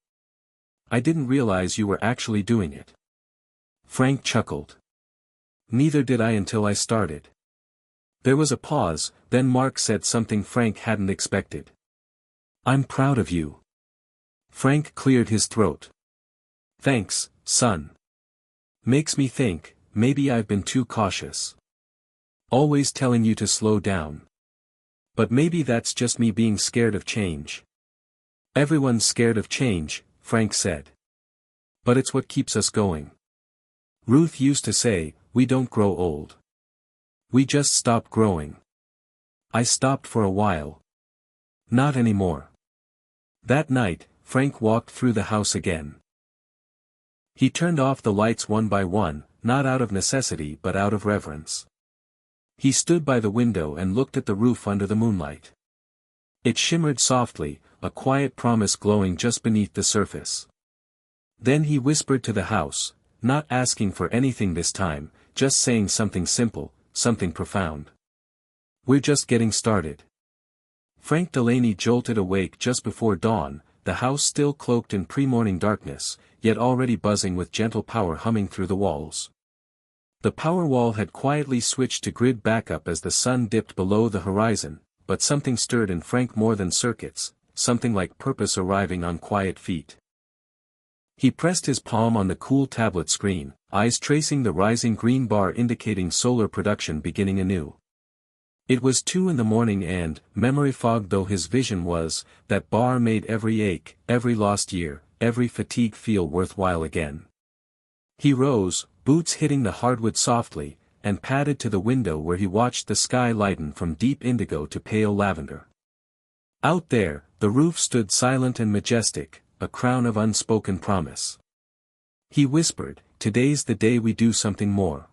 I didn't realize you were actually doing it. Frank chuckled. Neither did I until I started. There was a pause, then Mark said something Frank hadn't expected. I'm proud of you. Frank cleared his throat. Thanks, son. Makes me think, maybe I've been too cautious. Always telling you to slow down. But maybe that's just me being scared of change. Everyone's scared of change, Frank said. But it's what keeps us going. Ruth used to say, we don't grow old. We just stop growing. I stopped for a while. Not anymore. That night, Frank walked through the house again. He turned off the lights one by one, not out of necessity but out of reverence. He stood by the window and looked at the roof under the moonlight. It shimmered softly, a quiet promise glowing just beneath the surface. Then he whispered to the house, not asking for anything this time, just saying something simple, something profound. We're just getting started. Frank Delaney jolted awake just before dawn, the house still cloaked in pre-morning darkness, yet already buzzing with gentle power humming through the walls. The power wall had quietly switched to grid backup as the sun dipped below the horizon, but something stirred in Frank more than circuits, something like purpose arriving on quiet feet. He pressed his palm on the cool tablet screen, eyes tracing the rising green bar indicating solar production beginning anew. It was 2 a.m. and, memory-fogged though his vision was, that bar made every ache, every lost year, every fatigue feel worthwhile again. He rose, boots hitting the hardwood softly, and padded to the window where he watched the sky lighten from deep indigo to pale lavender. Out there, the roof stood silent and majestic, a crown of unspoken promise. He whispered, today's the day we do something more.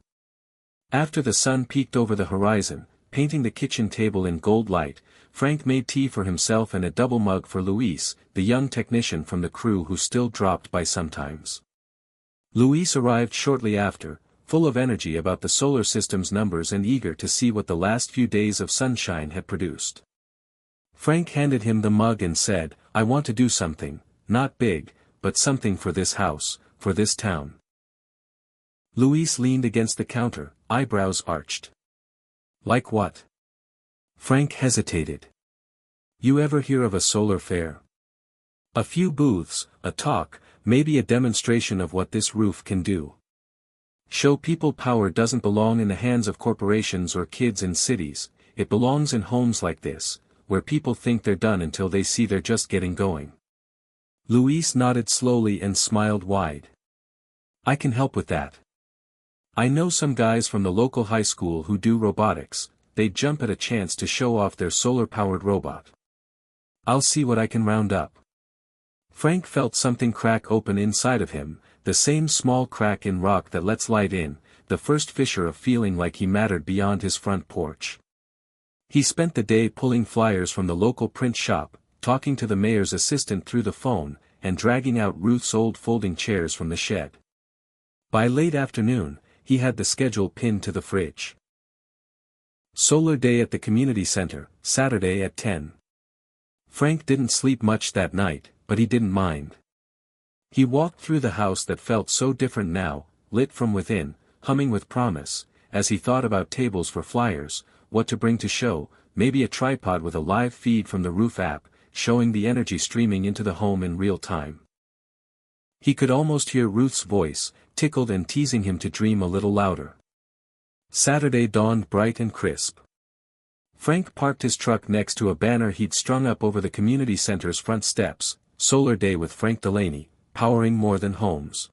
After the sun peeked over the horizon, painting the kitchen table in gold light, Frank made tea for himself and a double mug for Luis, the young technician from the crew who still dropped by sometimes. Luis arrived shortly after, full of energy about the solar system's numbers and eager to see what the last few days of sunshine had produced. Frank handed him the mug and said, I want to do something, not big, but something for this house, for this town. Luis leaned against the counter, eyebrows arched. Like what? Frank hesitated. You ever hear of a solar fair? A few booths, a talk, maybe a demonstration of what this roof can do. Show people power doesn't belong in the hands of corporations or kids in cities, it belongs in homes like this, where people think they're done until they see they're just getting going. Luis nodded slowly and smiled wide. I can help with that. I know some guys from the local high school who do robotics, they'd jump at a chance to show off their solar-powered robot. I'll see what I can round up. Frank felt something crack open inside of him, the same small crack in rock that lets light in, the first fissure of feeling like he mattered beyond his front porch. He spent the day pulling flyers from the local print shop, talking to the mayor's assistant through the phone, and dragging out Ruth's old folding chairs from the shed. By late afternoon, he had the schedule pinned to the fridge. Solar Day at the Community Center, Saturday at 10. Frank didn't sleep much that night, but he didn't mind. He walked through the house that felt so different now, lit from within, humming with promise, as he thought about tables for flyers, what to bring to show, maybe a tripod with a live feed from the roof app, showing the energy streaming into the home in real time. He could almost hear Ruth's voice, tickled and teasing him to dream a little louder. Saturday dawned bright and crisp. Frank parked his truck next to a banner he'd strung up over the community center's front steps, Solar Day with Frank Delaney, powering more than homes.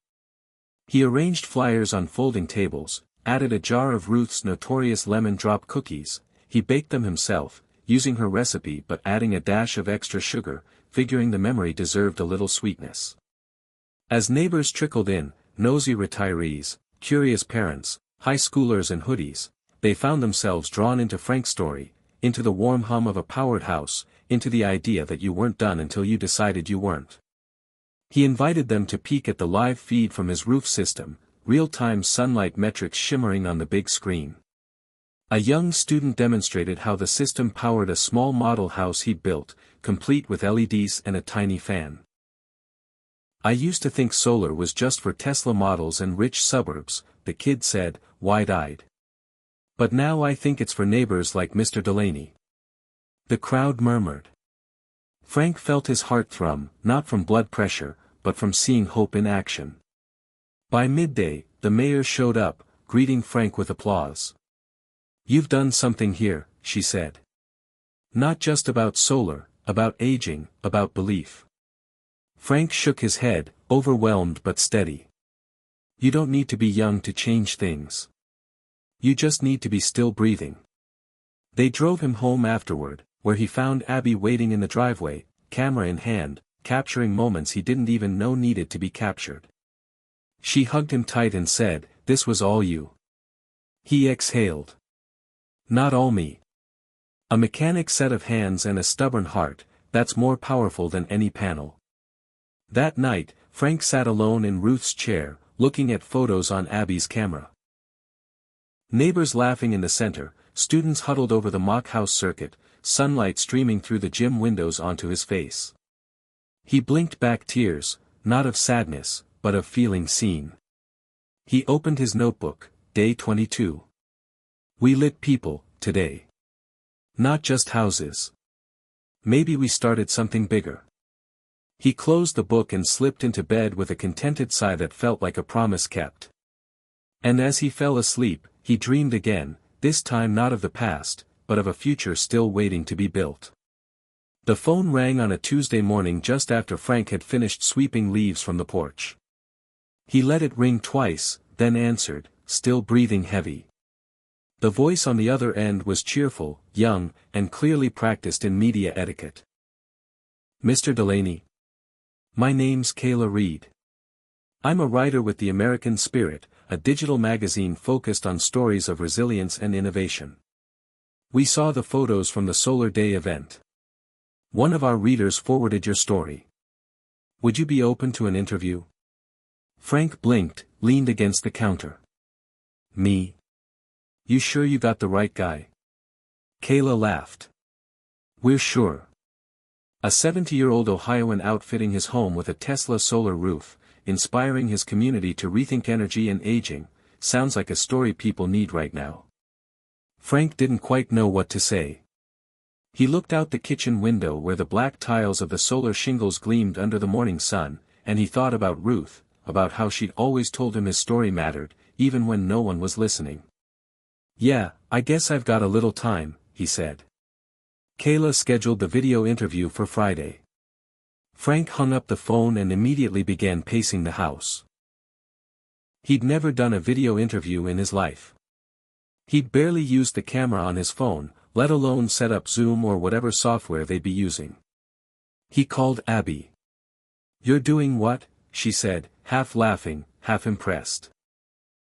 He arranged flyers on folding tables, added a jar of Ruth's notorious lemon drop cookies, he baked them himself, using her recipe but adding a dash of extra sugar, figuring the memory deserved a little sweetness. As neighbors trickled in, nosy retirees, curious parents, high schoolers and hoodies, they found themselves drawn into Frank's story, into the warm hum of a powered house, into the idea that you weren't done until you decided you weren't. He invited them to peek at the live feed from his roof system, real-time sunlight metrics shimmering on the big screen. A young student demonstrated how the system powered a small model house he'd built, complete with LEDs and a tiny fan. I used to think solar was just for Tesla models and rich suburbs, the kid said, wide-eyed. But now I think it's for neighbors like Mr. Delaney. The crowd murmured. Frank felt his heart thrum, not from blood pressure, but from seeing hope in action. By midday, the mayor showed up, greeting Frank with applause. You've done something here, she said. Not just about solar, about aging, about belief. Frank shook his head, overwhelmed but steady. You don't need to be young to change things. You just need to be still breathing. They drove him home afterward, where he found Abby waiting in the driveway, camera in hand, capturing moments he didn't even know needed to be captured. She hugged him tight and said, "This was all you." He exhaled. "Not all me. A mechanic set of hands and a stubborn heart, that's more powerful than any panel." That night, Frank sat alone in Ruth's chair, looking at photos on Abby's camera. Neighbors laughing in the center, students huddled over the mock house circuit, sunlight streaming through the gym windows onto his face. He blinked back tears, not of sadness, but of feeling seen. He opened his notebook, day 22. We lit people, today. Not just houses. Maybe we started something bigger. He closed the book and slipped into bed with a contented sigh that felt like a promise kept. And as he fell asleep, he dreamed again, this time not of the past, but of a future still waiting to be built. The phone rang on a Tuesday morning just after Frank had finished sweeping leaves from the porch. He let it ring twice, then answered, still breathing heavy. The voice on the other end was cheerful, young, and clearly practiced in media etiquette. "Mr. Delaney? My name's Kayla Reed. I'm a writer with the American Spirit, a digital magazine focused on stories of resilience and innovation. We saw the photos from the Solar Day event. One of our readers forwarded your story. Would you be open to an interview?" Frank blinked, leaned against the counter. "Me? You sure you got the right guy?" Kayla laughed. "We're sure. A 70-year-old Ohioan outfitting his home with a Tesla solar roof, inspiring his community to rethink energy and aging. Sounds like a story people need right now. Frank didn't quite know what to say. He looked out the kitchen window where the black tiles of the solar shingles gleamed under the morning sun, and he thought about Ruth, about how she'd always told him his story mattered, even when no one was listening. "Yeah, I guess I've got a little time," he said. Kayla scheduled the video interview for Friday. Frank hung up the phone and immediately began pacing the house. He'd never done a video interview in his life. He'd barely used the camera on his phone, let alone set up Zoom or whatever software they'd be using. He called Abby. "You're doing what?" she said, half laughing, half impressed.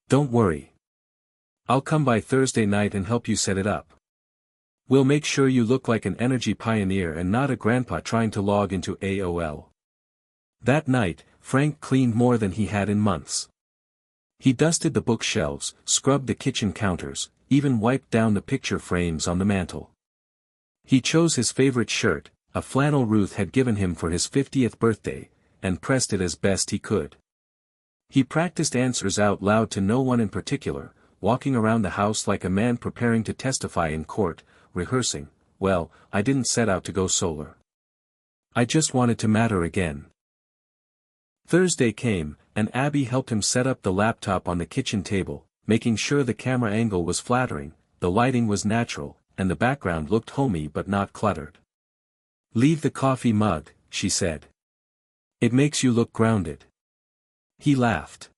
"Don't worry. I'll come by Thursday night and help you set it up. We'll make sure you look like an energy pioneer and not a grandpa trying to log into AOL." That night, Frank cleaned more than he had in months. He dusted the bookshelves, scrubbed the kitchen counters, even wiped down the picture frames on the mantel. He chose his favorite shirt, a flannel Ruth had given him for his 50th birthday, and pressed it as best he could. He practiced answers out loud to no one in particular, walking around the house like a man preparing to testify in court, rehearsing, "Well, I didn't set out to go solar. I just wanted to matter again." Thursday came, and Abby helped him set up the laptop on the kitchen table, making sure the camera angle was flattering, the lighting was natural, and the background looked homey but not cluttered. "Leave the coffee mug," she said. "It makes you look grounded." He laughed.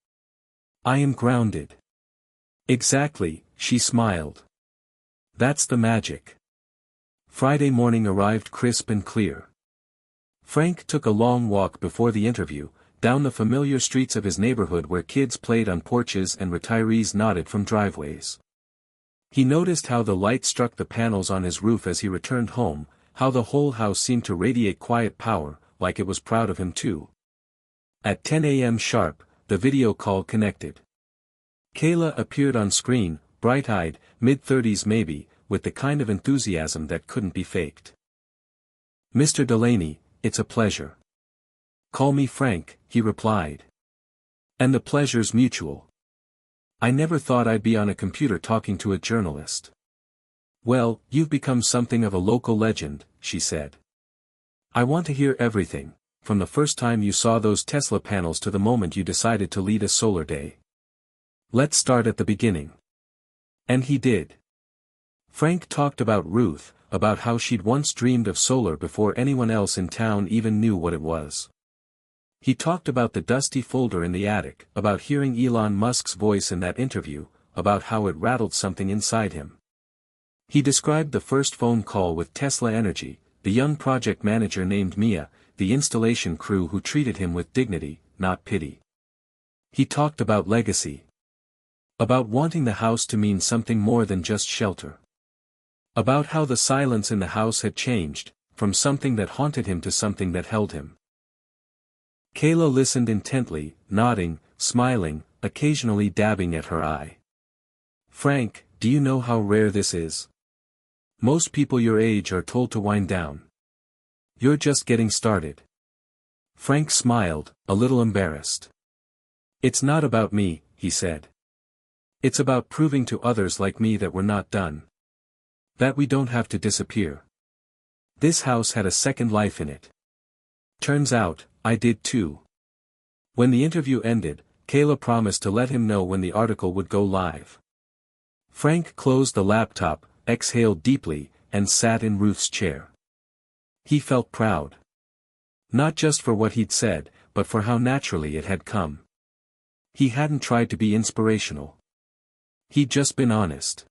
"I am grounded." "Exactly," she smiled. "That's the magic." Friday morning arrived crisp and clear. Frank took a long walk before the interview, down the familiar streets of his neighborhood where kids played on porches and retirees nodded from driveways. He noticed how the light struck the panels on his roof as he returned home, how the whole house seemed to radiate quiet power, like it was proud of him too. At 10 a.m. sharp, the video call connected. Kayla appeared on screen, bright-eyed, mid-30s maybe, with the kind of enthusiasm that couldn't be faked. "Mr. Delaney, it's a pleasure." "Call me Frank," he replied. "And the pleasure's mutual. I never thought I'd be on a computer talking to a journalist." "Well, you've become something of a local legend," she said. "I want to hear everything, from the first time you saw those Tesla panels to the moment you decided to lead a solar day. Let's start at the beginning." And he did. Frank talked about Ruth, about how she'd once dreamed of solar before anyone else in town even knew what it was. He talked about the dusty folder in the attic, about hearing Elon Musk's voice in that interview, about how it rattled something inside him. He described the first phone call with Tesla Energy, the young project manager named Mia, the installation crew who treated him with dignity, not pity. He talked about legacy. About wanting the house to mean something more than just shelter. About how the silence in the house had changed, from something that haunted him to something that held him. Kayla listened intently, nodding, smiling, occasionally dabbing at her eye. "Frank, do you know how rare this is? Most people your age are told to wind down. You're just getting started." Frank smiled, a little embarrassed. "It's not about me," he said. "It's about proving to others like me that we're not done. That we don't have to disappear. This house had a second life in it. Turns out, I did too." When the interview ended, Kayla promised to let him know when the article would go live. Frank closed the laptop, exhaled deeply, and sat in Ruth's chair. He felt proud. Not just for what he'd said, but for how naturally it had come. He hadn't tried to be inspirational. He'd just been honest.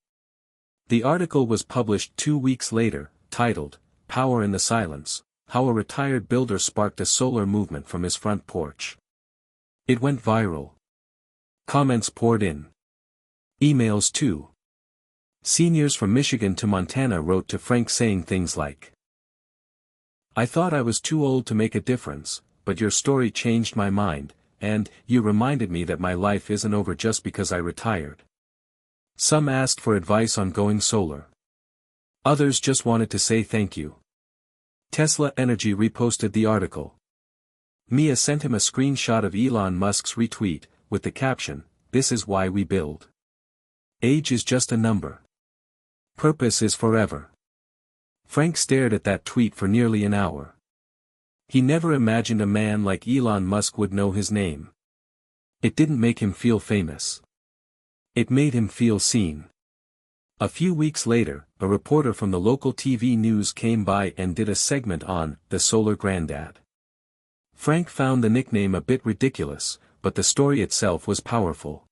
The article was published 2 weeks later, titled, "Power in the Silence, How a Retired Builder Sparked a Solar Movement from His Front Porch." It went viral. Comments poured in. Emails too. Seniors from Michigan to Montana wrote to Frank saying things like, "I thought I was too old to make a difference, but your story changed my mind, and you reminded me that my life isn't over just because I retired." Some asked for advice on going solar. Others just wanted to say thank you. Tesla Energy reposted the article. Mia sent him a screenshot of Elon Musk's retweet, with the caption, "This is why we build. Age is just a number. Purpose is forever." Frank stared at that tweet for nearly an hour. He never imagined a man like Elon Musk would know his name. It didn't make him feel famous. It made him feel seen. A few weeks later, a reporter from the local TV news came by and did a segment on the Solar Granddad. Frank found the nickname a bit ridiculous, but the story itself was powerful.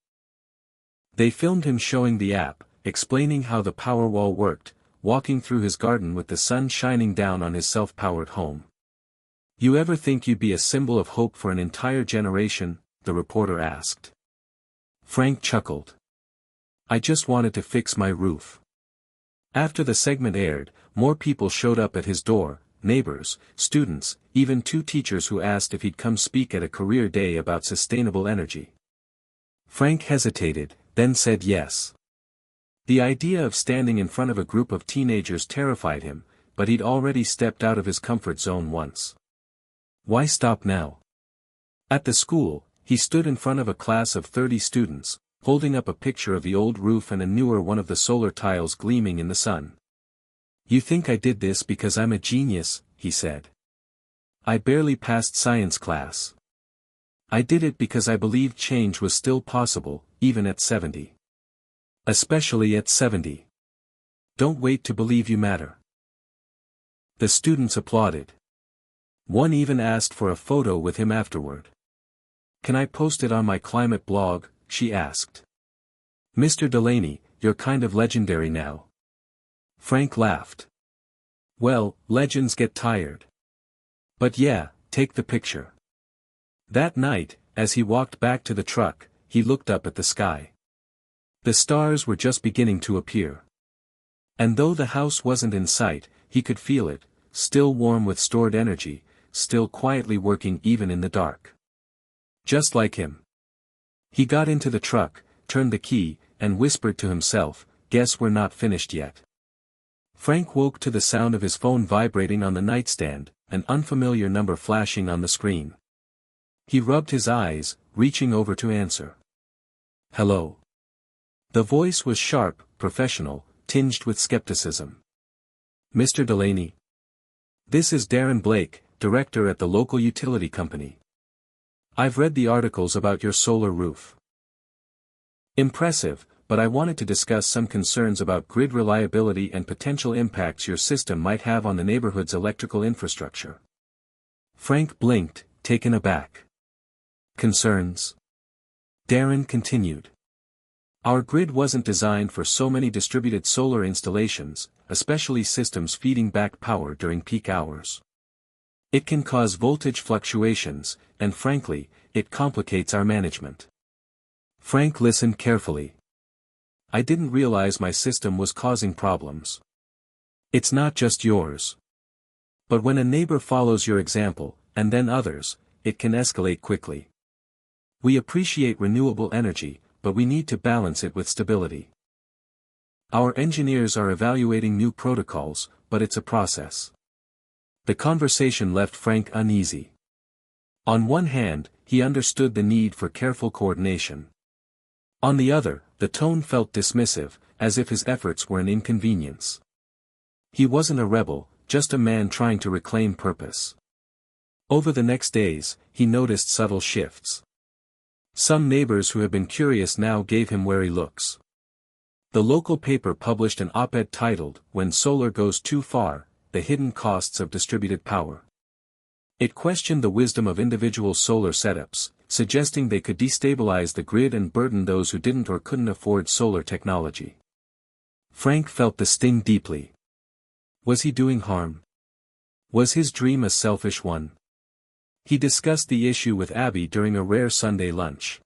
They filmed him showing the app, explaining how the Powerwall worked, walking through his garden with the sun shining down on his self-powered home. "You ever think you'd be a symbol of hope for an entire generation?" the reporter asked. Frank chuckled. "I just wanted to fix my roof." After the segment aired, more people showed up at his door, neighbors, students, even 2 teachers who asked if he'd come speak at a career day about sustainable energy. Frank hesitated, then said yes. The idea of standing in front of a group of teenagers terrified him, but he'd already stepped out of his comfort zone once. Why stop now? At the school, he stood in front of a class of 30 students, holding up a picture of the old roof and a newer one of the solar tiles gleaming in the sun. "You think I did this because I'm a genius," he said. "I barely passed science class. I did it because I believed change was still possible, even at 70. Especially at 70. Don't wait to believe you matter." The students applauded. One even asked for a photo with him afterward. "Can I post it on my climate blog?" she asked. "Mr. Delaney, you're kind of legendary now." Frank laughed. "Well, legends get tired. But yeah, take the picture." That night, as he walked back to the truck, he looked up at the sky. The stars were just beginning to appear. And though the house wasn't in sight, he could feel it, still warm with stored energy, still quietly working even in the dark. Just like him. He got into the truck, turned the key, and whispered to himself, "Guess we're not finished yet." Frank woke to the sound of his phone vibrating on the nightstand, an unfamiliar number flashing on the screen. He rubbed his eyes, reaching over to answer. "Hello." The voice was sharp, professional, tinged with skepticism. "Mr. Delaney? This is Darren Blake, director at the local utility company. I've read the articles about your solar roof. Impressive, but I wanted to discuss some concerns about grid reliability and potential impacts your system might have on the neighborhood's electrical infrastructure." Frank blinked, taken aback. "Concerns?" Darren continued. "Our grid wasn't designed for so many distributed solar installations, especially systems feeding back power during peak hours. It can cause voltage fluctuations, and frankly, it complicates our management." Frank listened carefully. "I didn't realize my system was causing problems." "It's not just yours. But when a neighbor follows your example, and then others, it can escalate quickly. We appreciate renewable energy, but we need to balance it with stability. Our engineers are evaluating new protocols, but it's a process." The conversation left Frank uneasy. On one hand, he understood the need for careful coordination. On the other, the tone felt dismissive, as if his efforts were an inconvenience. He wasn't a rebel, just a man trying to reclaim purpose. Over the next days, he noticed subtle shifts. Some neighbors who had been curious now gave him wary looks. The local paper published an op-ed titled, "When Solar Goes Too Far, The Hidden Costs of Distributed Power." It questioned the wisdom of individual solar setups, suggesting they could destabilize the grid and burden those who didn't or couldn't afford solar technology. Frank felt the sting deeply. Was he doing harm? Was his dream a selfish one? He discussed the issue with Abby during a rare Sunday lunch.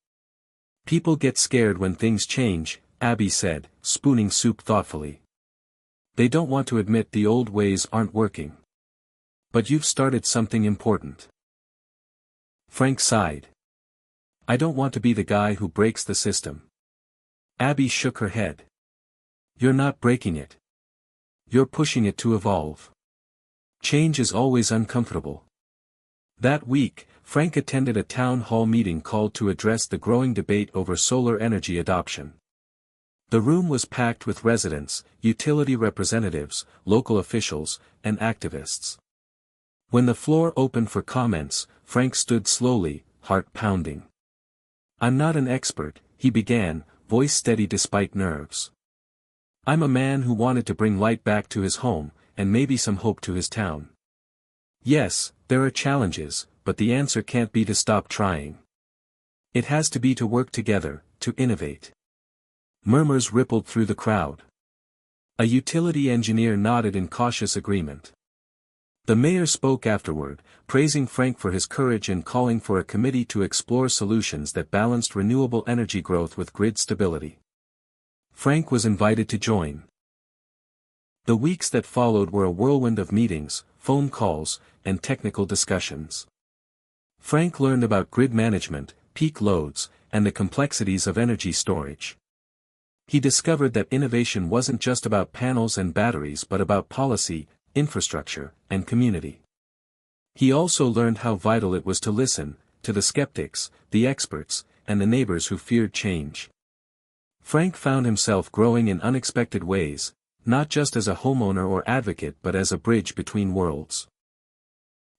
"People get scared when things change," Abby said, spooning soup thoughtfully. "They don't want to admit the old ways aren't working. But you've started something important." Frank sighed. "I don't want to be the guy who breaks the system." Abby shook her head. "You're not breaking it. You're pushing it to evolve. Change is always uncomfortable." That week, Frank attended a town hall meeting called to address the growing debate over solar energy adoption. The room was packed with residents, utility representatives, local officials, and activists. When the floor opened for comments, Frank stood slowly, heart pounding. "I'm not an expert," he began, voice steady despite nerves. "I'm a man who wanted to bring light back to his home, and maybe some hope to his town. Yes, there are challenges, but the answer can't be to stop trying. It has to be to work together, to innovate." Murmurs rippled through the crowd. A utility engineer nodded in cautious agreement. The mayor spoke afterward, praising Frank for his courage and calling for a committee to explore solutions that balanced renewable energy growth with grid stability. Frank was invited to join. The weeks that followed were a whirlwind of meetings, phone calls, and technical discussions. Frank learned about grid management, peak loads, and the complexities of energy storage. He discovered that innovation wasn't just about panels and batteries but about policy, infrastructure, and community. He also learned how vital it was to listen, to the skeptics, the experts, and the neighbors who feared change. Frank found himself growing in unexpected ways, not just as a homeowner or advocate but as a bridge between worlds.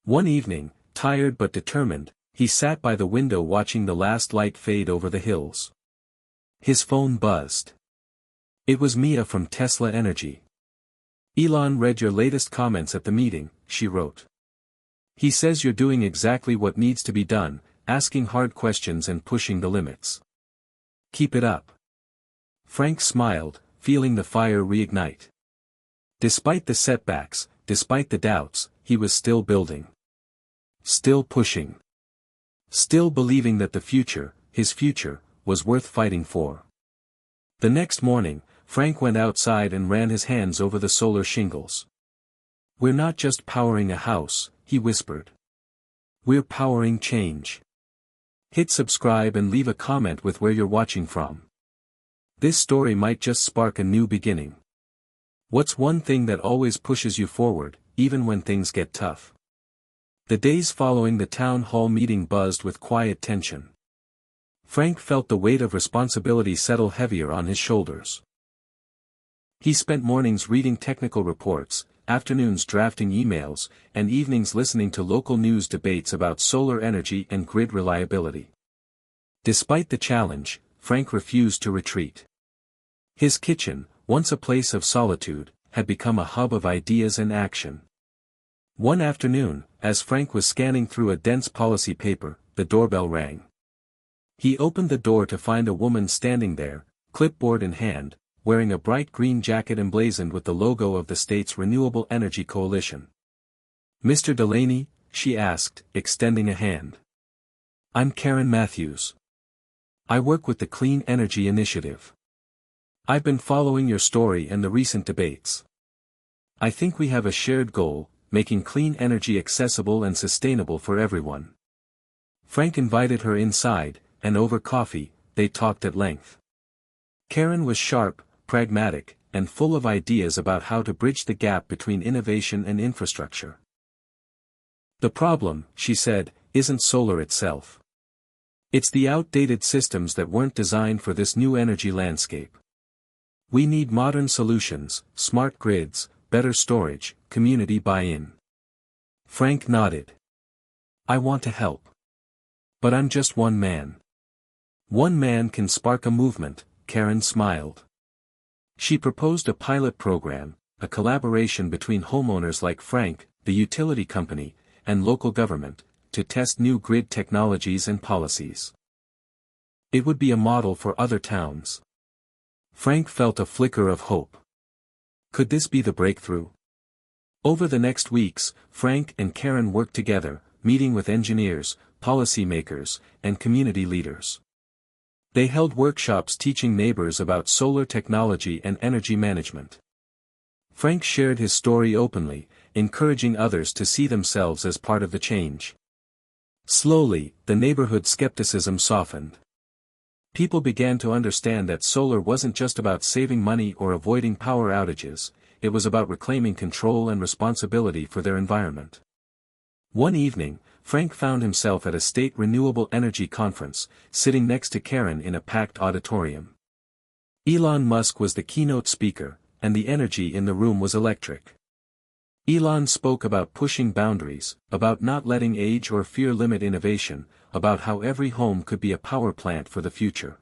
One evening, tired but determined, he sat by the window watching the last light fade over the hills. His phone buzzed. It was Mia from Tesla Energy. "Elon read your latest comments at the meeting," she wrote. "He says you're doing exactly what needs to be done, asking hard questions and pushing the limits. Keep it up." Frank smiled, feeling the fire reignite. Despite the setbacks, despite the doubts, he was still building. Still pushing. Still believing that the future, his future, was worth fighting for. The next morning, Frank went outside and ran his hands over the solar shingles. "We're not just powering a house," he whispered. "We're powering change." Hit subscribe and leave a comment with where you're watching from. This story might just spark a new beginning. What's one thing that always pushes you forward, even when things get tough? The days following the town hall meeting buzzed with quiet tension. Frank felt the weight of responsibility settle heavier on his shoulders. He spent mornings reading technical reports, afternoons drafting emails, and evenings listening to local news debates about solar energy and grid reliability. Despite the challenge, Frank refused to retreat. His kitchen, once a place of solitude, had become a hub of ideas and action. One afternoon, as Frank was scanning through a dense policy paper, the doorbell rang. He opened the door to find a woman standing there, clipboard in hand, wearing a bright green jacket emblazoned with the logo of the state's Renewable Energy Coalition. "Mr. Delaney?" she asked, extending a hand. "I'm Karen Matthews. I work with the Clean Energy Initiative. I've been following your story and the recent debates. I think we have a shared goal, making clean energy accessible and sustainable for everyone." Frank invited her inside, and over coffee, they talked at length. Karen was sharp, pragmatic, and full of ideas about how to bridge the gap between innovation and infrastructure. "The problem," she said, "isn't solar itself. It's the outdated systems that weren't designed for this new energy landscape. We need modern solutions, smart grids, better storage, community buy-in." Frank nodded. "I want to help. But I'm just one man." "One man can spark a movement," Karen smiled. She proposed a pilot program, a collaboration between homeowners like Frank, the utility company, and local government, to test new grid technologies and policies. It would be a model for other towns. Frank felt a flicker of hope. Could this be the breakthrough? Over the next weeks, Frank and Karen worked together, meeting with engineers, policymakers, and community leaders. They held workshops teaching neighbors about solar technology and energy management. Frank shared his story openly, encouraging others to see themselves as part of the change. Slowly, the neighborhood skepticism softened. People began to understand that solar wasn't just about saving money or avoiding power outages, it was about reclaiming control and responsibility for their environment. One evening, Frank found himself at a state renewable energy conference, sitting next to Karen in a packed auditorium. Elon Musk was the keynote speaker, and the energy in the room was electric. Elon spoke about pushing boundaries, about not letting age or fear limit innovation, about how every home could be a power plant for the future.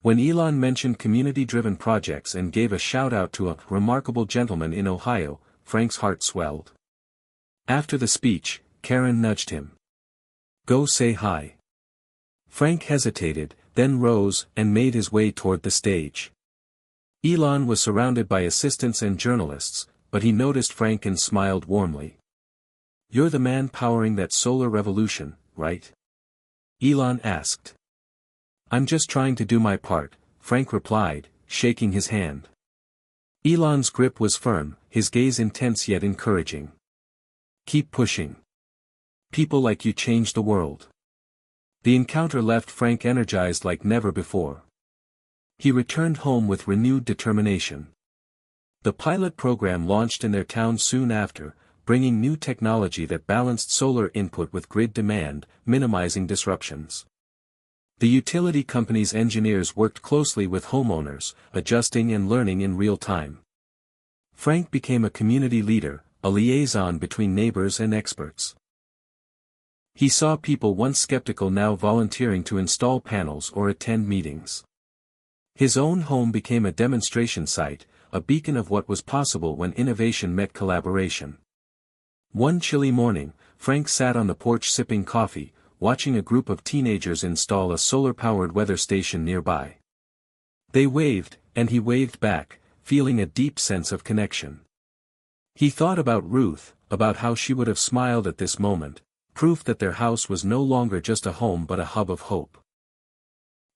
When Elon mentioned community-driven projects and gave a shout-out to a remarkable gentleman in Ohio, Frank's heart swelled. After the speech, Karen nudged him. "Go say hi." Frank hesitated, then rose and made his way toward the stage. Elon was surrounded by assistants and journalists, but he noticed Frank and smiled warmly. "You're the man powering that solar revolution, right?" Elon asked. "I'm just trying to do my part," Frank replied, shaking his hand. Elon's grip was firm, his gaze intense yet encouraging. "Keep pushing. People like you change the world." The encounter left Frank energized like never before. He returned home with renewed determination. The pilot program launched in their town soon after, bringing new technology that balanced solar input with grid demand, minimizing disruptions. The utility company's engineers worked closely with homeowners, adjusting and learning in real time. Frank became a community leader, a liaison between neighbors and experts. He saw people once skeptical now volunteering to install panels or attend meetings. His own home became a demonstration site, a beacon of what was possible when innovation met collaboration. One chilly morning, Frank sat on the porch sipping coffee, watching a group of teenagers install a solar-powered weather station nearby. They waved, and he waved back, feeling a deep sense of connection. He thought about Ruth, about how she would have smiled at this moment, proof that their house was no longer just a home but a hub of hope.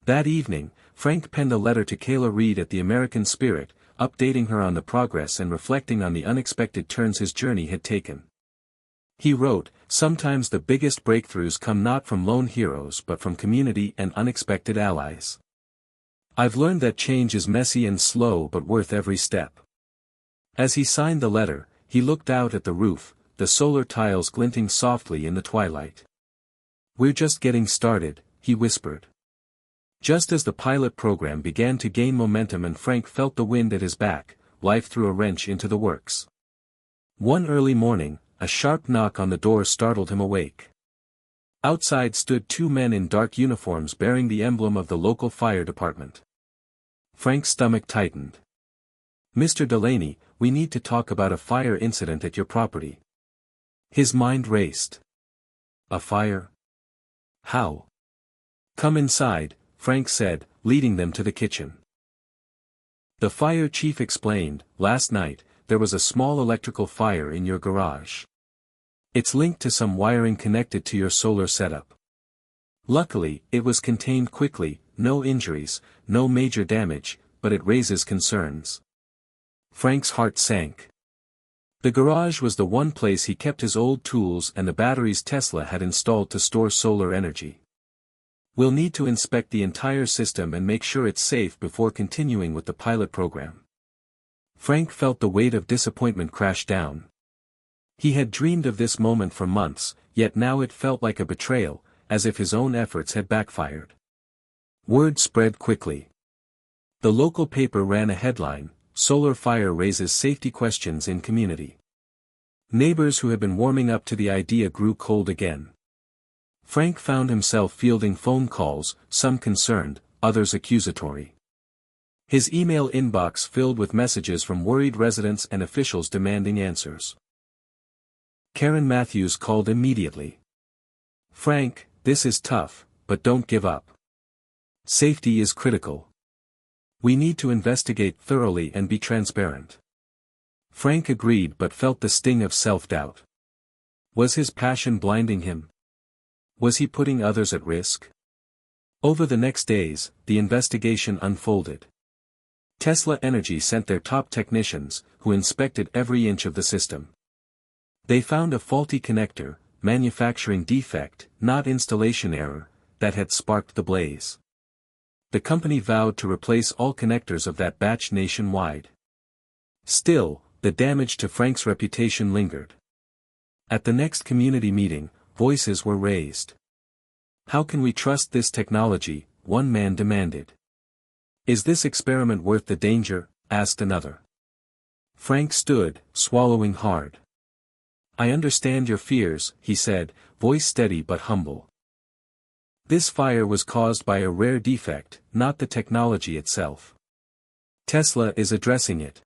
That evening, Frank penned a letter to Kayla Reed at the American Spirit, updating her on the progress and reflecting on the unexpected turns his journey had taken. He wrote, "Sometimes the biggest breakthroughs come not from lone heroes but from community and unexpected allies. I've learned that change is messy and slow but worth every step." As he signed the letter, he looked out at the roof, the solar tiles glinting softly in the twilight. "We're just getting started," he whispered. Just as the pilot program began to gain momentum and Frank felt the wind at his back, life threw a wrench into the works. One early morning, a sharp knock on the door startled him awake. Outside stood two men in dark uniforms bearing the emblem of the local fire department. Frank's stomach tightened. "Mr. Delaney, we need to talk about a fire incident at your property." His mind raced. "A fire? How?" "Come inside," Frank said, leading them to the kitchen. The fire chief explained, "Last night, there was a small electrical fire in your garage. It's linked to some wiring connected to your solar setup. Luckily, it was contained quickly, no injuries, no major damage, but it raises concerns." Frank's heart sank. The garage was the one place he kept his old tools and the batteries Tesla had installed to store solar energy. "We'll need to inspect the entire system and make sure it's safe before continuing with the pilot program." Frank felt the weight of disappointment crash down. He had dreamed of this moment for months, yet now it felt like a betrayal, as if his own efforts had backfired. Word spread quickly. The local paper ran a headline, "Solar Fire Raises Safety Questions in Community." Neighbors who had been warming up to the idea grew cold again. Frank found himself fielding phone calls, some concerned, others accusatory. His email inbox filled with messages from worried residents and officials demanding answers. Karen Matthews called immediately. "Frank, this is tough, but don't give up. Safety is critical. We need to investigate thoroughly and be transparent." Frank agreed but felt the sting of self-doubt. Was his passion blinding him? Was he putting others at risk? Over the next days, the investigation unfolded. Tesla Energy sent their top technicians, who inspected every inch of the system. They found a faulty connector, manufacturing defect, not installation error, that had sparked the blaze. The company vowed to replace all connectors of that batch nationwide. Still, the damage to Frank's reputation lingered. At the next community meeting, voices were raised. How can we trust this technology? One man demanded. Is this experiment worth the danger? Asked another. Frank stood, swallowing hard. I understand your fears, he said, voice steady but humble. This fire was caused by a rare defect, not the technology itself. Tesla is addressing it.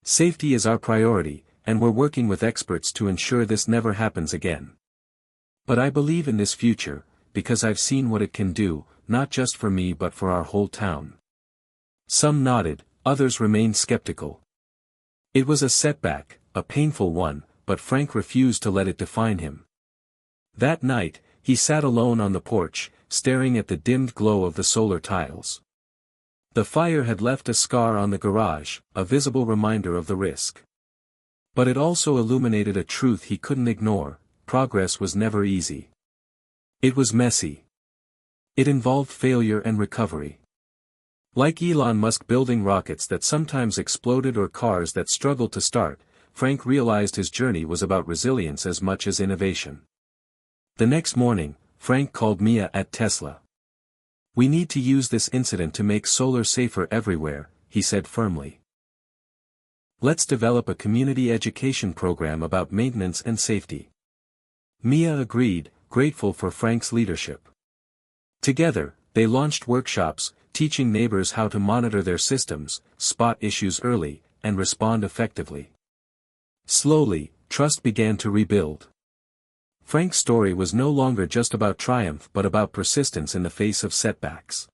Safety is our priority, and we're working with experts to ensure this never happens again. But I believe in this future, because I've seen what it can do, not just for me but for our whole town. Some nodded, others remained skeptical. It was a setback, a painful one, but Frank refused to let it define him. That night, he sat alone on the porch, staring at the dimmed glow of the solar tiles. The fire had left a scar on the garage, a visible reminder of the risk. But it also illuminated a truth he couldn't ignore: progress was never easy. It was messy. It involved failure and recovery. Like Elon Musk building rockets that sometimes exploded or cars that struggled to start, Frank realized his journey was about resilience as much as innovation. The next morning, Frank called Mia at Tesla. We need to use this incident to make solar safer everywhere, he said firmly. Let's develop a community education program about maintenance and safety. Mia agreed, grateful for Frank's leadership. Together, they launched workshops, teaching neighbors how to monitor their systems, spot issues early, and respond effectively. Slowly, trust began to rebuild. Frank's story was no longer just about triumph but about persistence in the face of setbacks.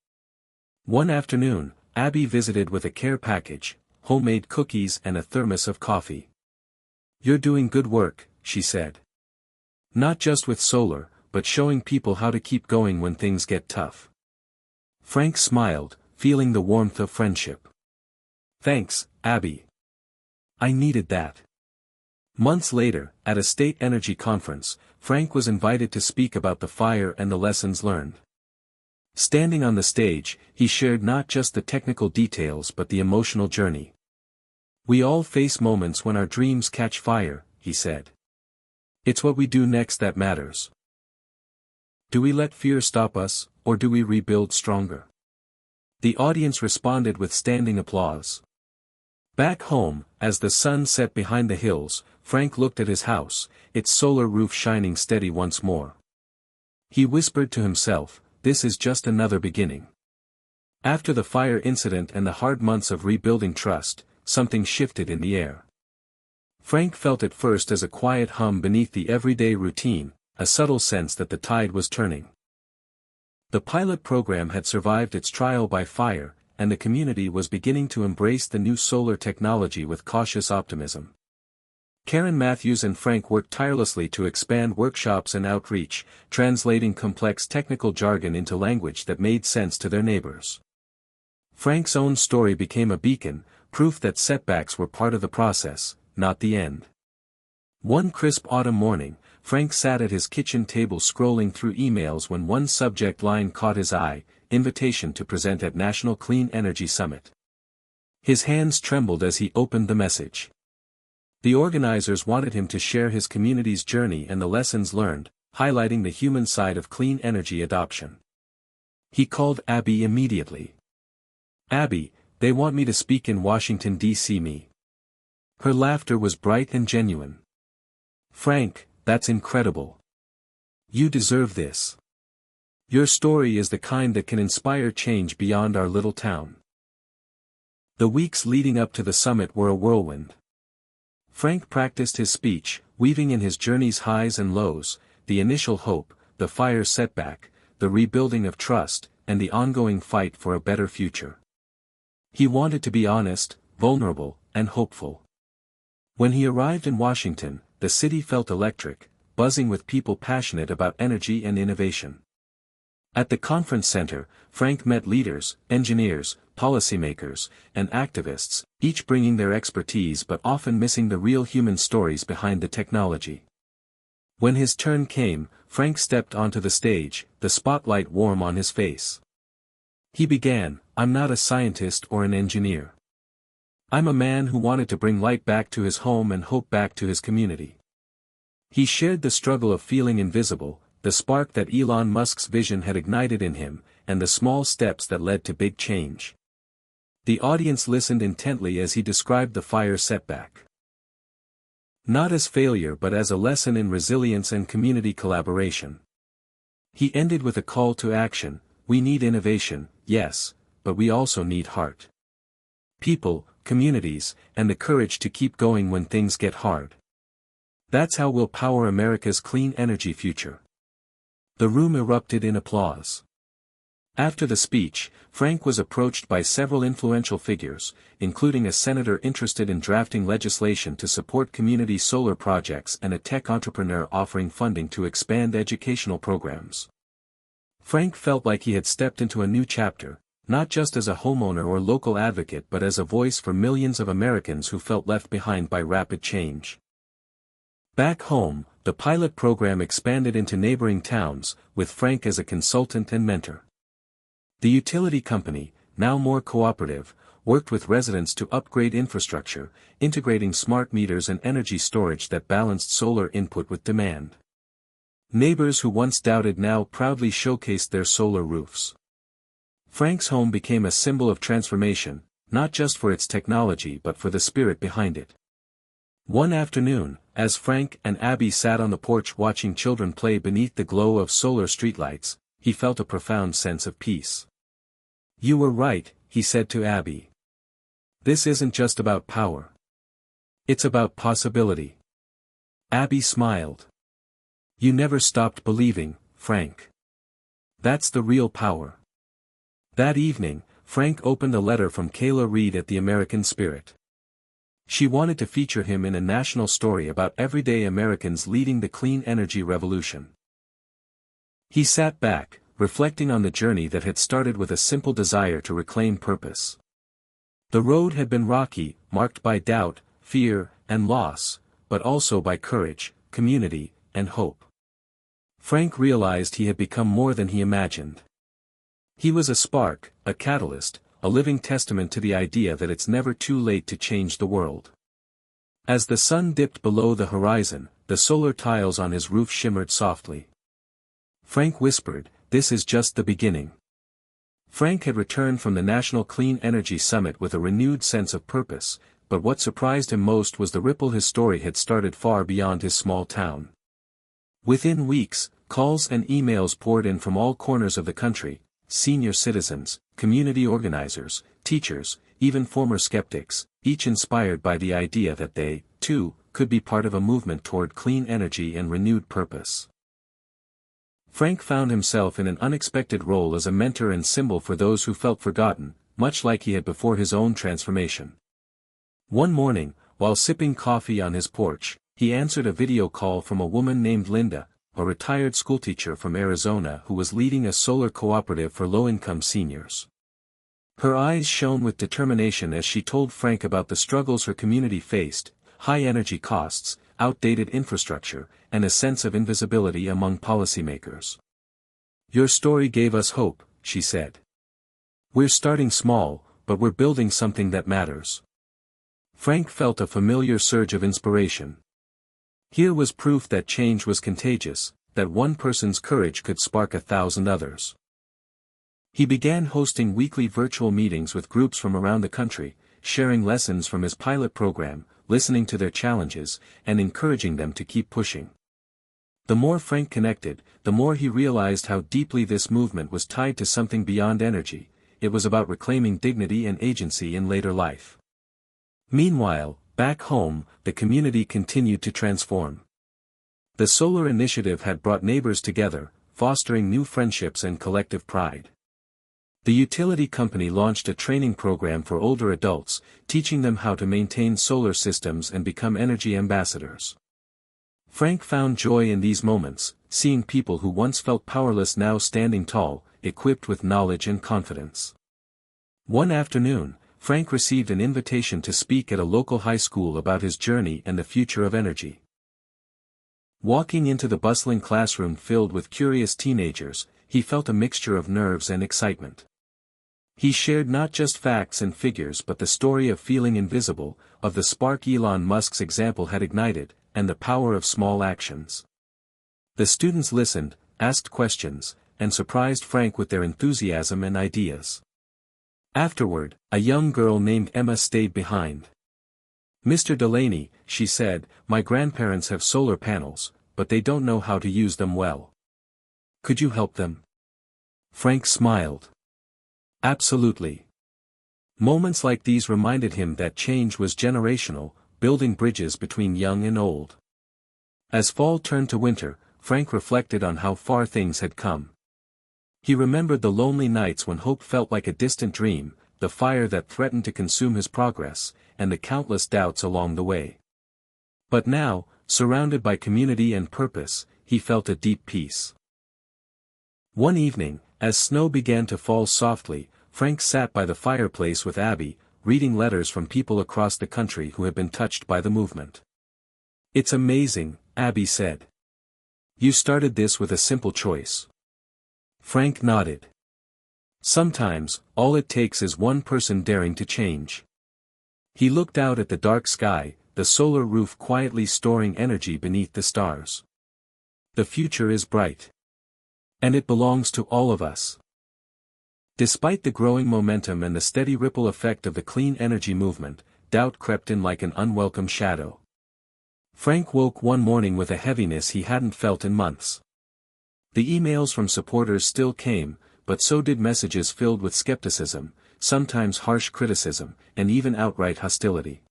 One afternoon, Abby visited with a care package, homemade cookies and a thermos of coffee. You're doing good work, she said. Not just with solar, but showing people how to keep going when things get tough. Frank smiled, feeling the warmth of friendship. Thanks, Abby. I needed that. Months later, at a state energy conference, Frank was invited to speak about the fire and the lessons learned. Standing on the stage, he shared not just the technical details but the emotional journey. We all face moments when our dreams catch fire, he said. It's what we do next that matters. Do we let fear stop us, or do we rebuild stronger? The audience responded with standing applause. Back home, as the sun set behind the hills, Frank looked at his house, its solar roof shining steady once more. He whispered to himself, this is just another beginning. After the fire incident and the hard months of rebuilding trust, something shifted in the air. Frank felt it first as a quiet hum beneath the everyday routine, a subtle sense that the tide was turning. The pilot program had survived its trial by fire, and the community was beginning to embrace the new solar technology with cautious optimism. Karen Matthews and Frank worked tirelessly to expand workshops and outreach, translating complex technical jargon into language that made sense to their neighbors. Frank's own story became a beacon, proof that setbacks were part of the process, not the end. One crisp autumn morning, Frank sat at his kitchen table scrolling through emails when one subject line caught his eye: invitation to present at National Clean Energy Summit. His hands trembled as he opened the message. The organizers wanted him to share his community's journey and the lessons learned, highlighting the human side of clean energy adoption. He called Abby immediately. Abby, they want me to speak in Washington, D.C. Me. Her laughter was bright and genuine. Frank, that's incredible. You deserve this. Your story is the kind that can inspire change beyond our little town. The weeks leading up to the summit were a whirlwind. Frank practiced his speech, weaving in his journey's highs and lows, the initial hope, the fire setback, the rebuilding of trust, and the ongoing fight for a better future. He wanted to be honest, vulnerable, and hopeful. When he arrived in Washington, the city felt electric, buzzing with people passionate about energy and innovation. At the conference center, Frank met leaders, engineers, policymakers, and activists, each bringing their expertise but often missing the real human stories behind the technology. When his turn came, Frank stepped onto the stage, the spotlight warm on his face. He began, I'm not a scientist or an engineer. I'm a man who wanted to bring light back to his home and hope back to his community. He shared the struggle of feeling invisible, the spark that Elon Musk's vision had ignited in him, and the small steps that led to big change. The audience listened intently as he described the fire setback. Not as failure but as a lesson in resilience and community collaboration. He ended with a call to action: we need innovation, yes, but we also need heart. People, communities, and the courage to keep going when things get hard. That's how we'll power America's clean energy future. The room erupted in applause. After the speech, Frank was approached by several influential figures, including a senator interested in drafting legislation to support community solar projects and a tech entrepreneur offering funding to expand educational programs. Frank felt like he had stepped into a new chapter, not just as a homeowner or local advocate but as a voice for millions of Americans who felt left behind by rapid change. Back home, the pilot program expanded into neighboring towns, with Frank as a consultant and mentor. The utility company, now more cooperative, worked with residents to upgrade infrastructure, integrating smart meters and energy storage that balanced solar input with demand. Neighbors who once doubted now proudly showcased their solar roofs. Frank's home became a symbol of transformation, not just for its technology but for the spirit behind it. One afternoon, as Frank and Abby sat on the porch watching children play beneath the glow of solar streetlights, he felt a profound sense of peace. "You were right," he said to Abby. "This isn't just about power. It's about possibility." Abby smiled. "You never stopped believing, Frank. That's the real power." That evening, Frank opened a letter from Kayla Reed at the American Spirit. She wanted to feature him in a national story about everyday Americans leading the clean energy revolution. He sat back, reflecting on the journey that had started with a simple desire to reclaim purpose. The road had been rocky, marked by doubt, fear, and loss, but also by courage, community, and hope. Frank realized he had become more than he imagined. He was a spark, a catalyst, a living testament to the idea that it's never too late to change the world. As the sun dipped below the horizon, the solar tiles on his roof shimmered softly. Frank whispered, "This is just the beginning." Frank had returned from the National Clean Energy Summit with a renewed sense of purpose, but what surprised him most was the ripple his story had started far beyond his small town. Within weeks, calls and emails poured in from all corners of the country: senior citizens, community organizers, teachers, even former skeptics, each inspired by the idea that they, too, could be part of a movement toward clean energy and renewed purpose. Frank found himself in an unexpected role as a mentor and symbol for those who felt forgotten, much like he had before his own transformation. One morning, while sipping coffee on his porch, he answered a video call from a woman named Linda, a retired schoolteacher from Arizona who was leading a solar cooperative for low-income seniors. Her eyes shone with determination as she told Frank about the struggles her community faced: high energy costs, outdated infrastructure, and a sense of invisibility among policymakers. "Your story gave us hope," she said. "We're starting small, but we're building something that matters." Frank felt a familiar surge of inspiration. Here was proof that change was contagious, that one person's courage could spark 1,000 others. He began hosting weekly virtual meetings with groups from around the country, sharing lessons from his pilot program, listening to their challenges, and encouraging them to keep pushing. The more Frank connected, the more he realized how deeply this movement was tied to something beyond energy. It was about reclaiming dignity and agency in later life. Meanwhile, back home, the community continued to transform. The solar initiative had brought neighbors together, fostering new friendships and collective pride. The utility company launched a training program for older adults, teaching them how to maintain solar systems and become energy ambassadors. Frank found joy in these moments, seeing people who once felt powerless now standing tall, equipped with knowledge and confidence. One afternoon, Frank received an invitation to speak at a local high school about his journey and the future of energy. Walking into the bustling classroom filled with curious teenagers, he felt a mixture of nerves and excitement. He shared not just facts and figures but the story of feeling invisible, of the spark Elon Musk's example had ignited, and the power of small actions. The students listened, asked questions, and surprised Frank with their enthusiasm and ideas. Afterward, a young girl named Emma stayed behind. "Mr. Delaney," she said, "my grandparents have solar panels, but they don't know how to use them well. Could you help them?" Frank smiled. Absolutely. Moments like these reminded him that change was generational, building bridges between young and old. As fall turned to winter, Frank reflected on how far things had come. He remembered the lonely nights when hope felt like a distant dream, the fire that threatened to consume his progress, and the countless doubts along the way. But now, surrounded by community and purpose, he felt a deep peace. One evening, as snow began to fall softly, Frank sat by the fireplace with Abby, reading letters from people across the country who had been touched by the movement. "It's amazing," Abby said. "You started this with a simple choice." Frank nodded. "Sometimes, all it takes is one person daring to change." He looked out at the dark sky, the solar roof quietly storing energy beneath the stars. The future is bright. And it belongs to all of us. Despite the growing momentum and the steady ripple effect of the clean energy movement, doubt crept in like an unwelcome shadow. Frank woke one morning with a heaviness he hadn't felt in months. The emails from supporters still came, but so did messages filled with skepticism, sometimes harsh criticism, and even outright hostility.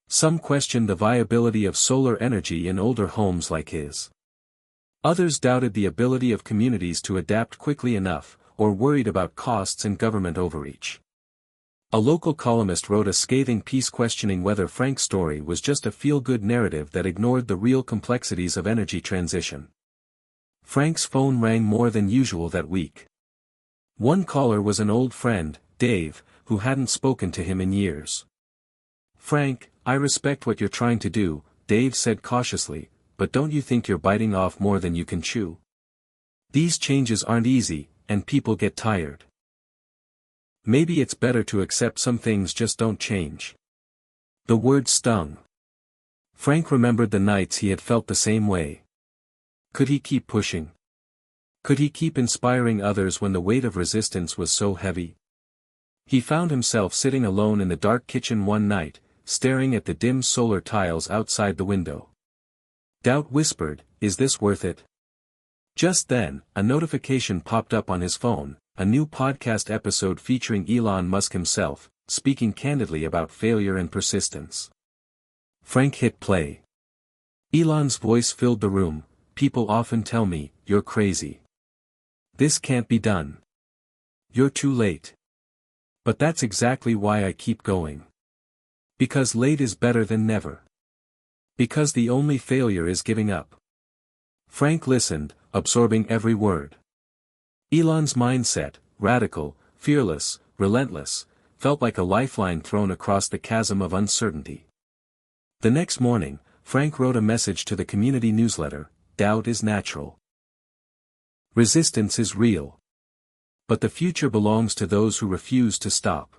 Some questioned the viability of solar energy in older homes like his. Others doubted the ability of communities to adapt quickly enough, or worried about costs and government overreach. A local columnist wrote a scathing piece questioning whether Frank's story was just a feel-good narrative that ignored the real complexities of energy transition. Frank's phone rang more than usual that week. One caller was an old friend, Dave, who hadn't spoken to him in years. "Frank, I respect what you're trying to do," Dave said cautiously, "but don't you think you're biting off more than you can chew? These changes aren't easy, and people get tired. Maybe it's better to accept some things just don't change." The word stung. Frank remembered the nights he had felt the same way. Could he keep pushing? Could he keep inspiring others when the weight of resistance was so heavy? He found himself sitting alone in the dark kitchen one night, staring at the dim solar tiles outside the window. Doubt whispered, "Is this worth it?" Just then, a notification popped up on his phone, a new podcast episode featuring Elon Musk himself, speaking candidly about failure and persistence. Frank hit play. Elon's voice filled the room. "People often tell me, you're crazy. This can't be done. You're too late. But that's exactly why I keep going. Because late is better than never. Because the only failure is giving up." Frank listened, absorbing every word. Elon's mindset, radical, fearless, relentless, felt like a lifeline thrown across the chasm of uncertainty. The next morning, Frank wrote a message to the community newsletter: "Doubt is natural. Resistance is real. But the future belongs to those who refuse to stop."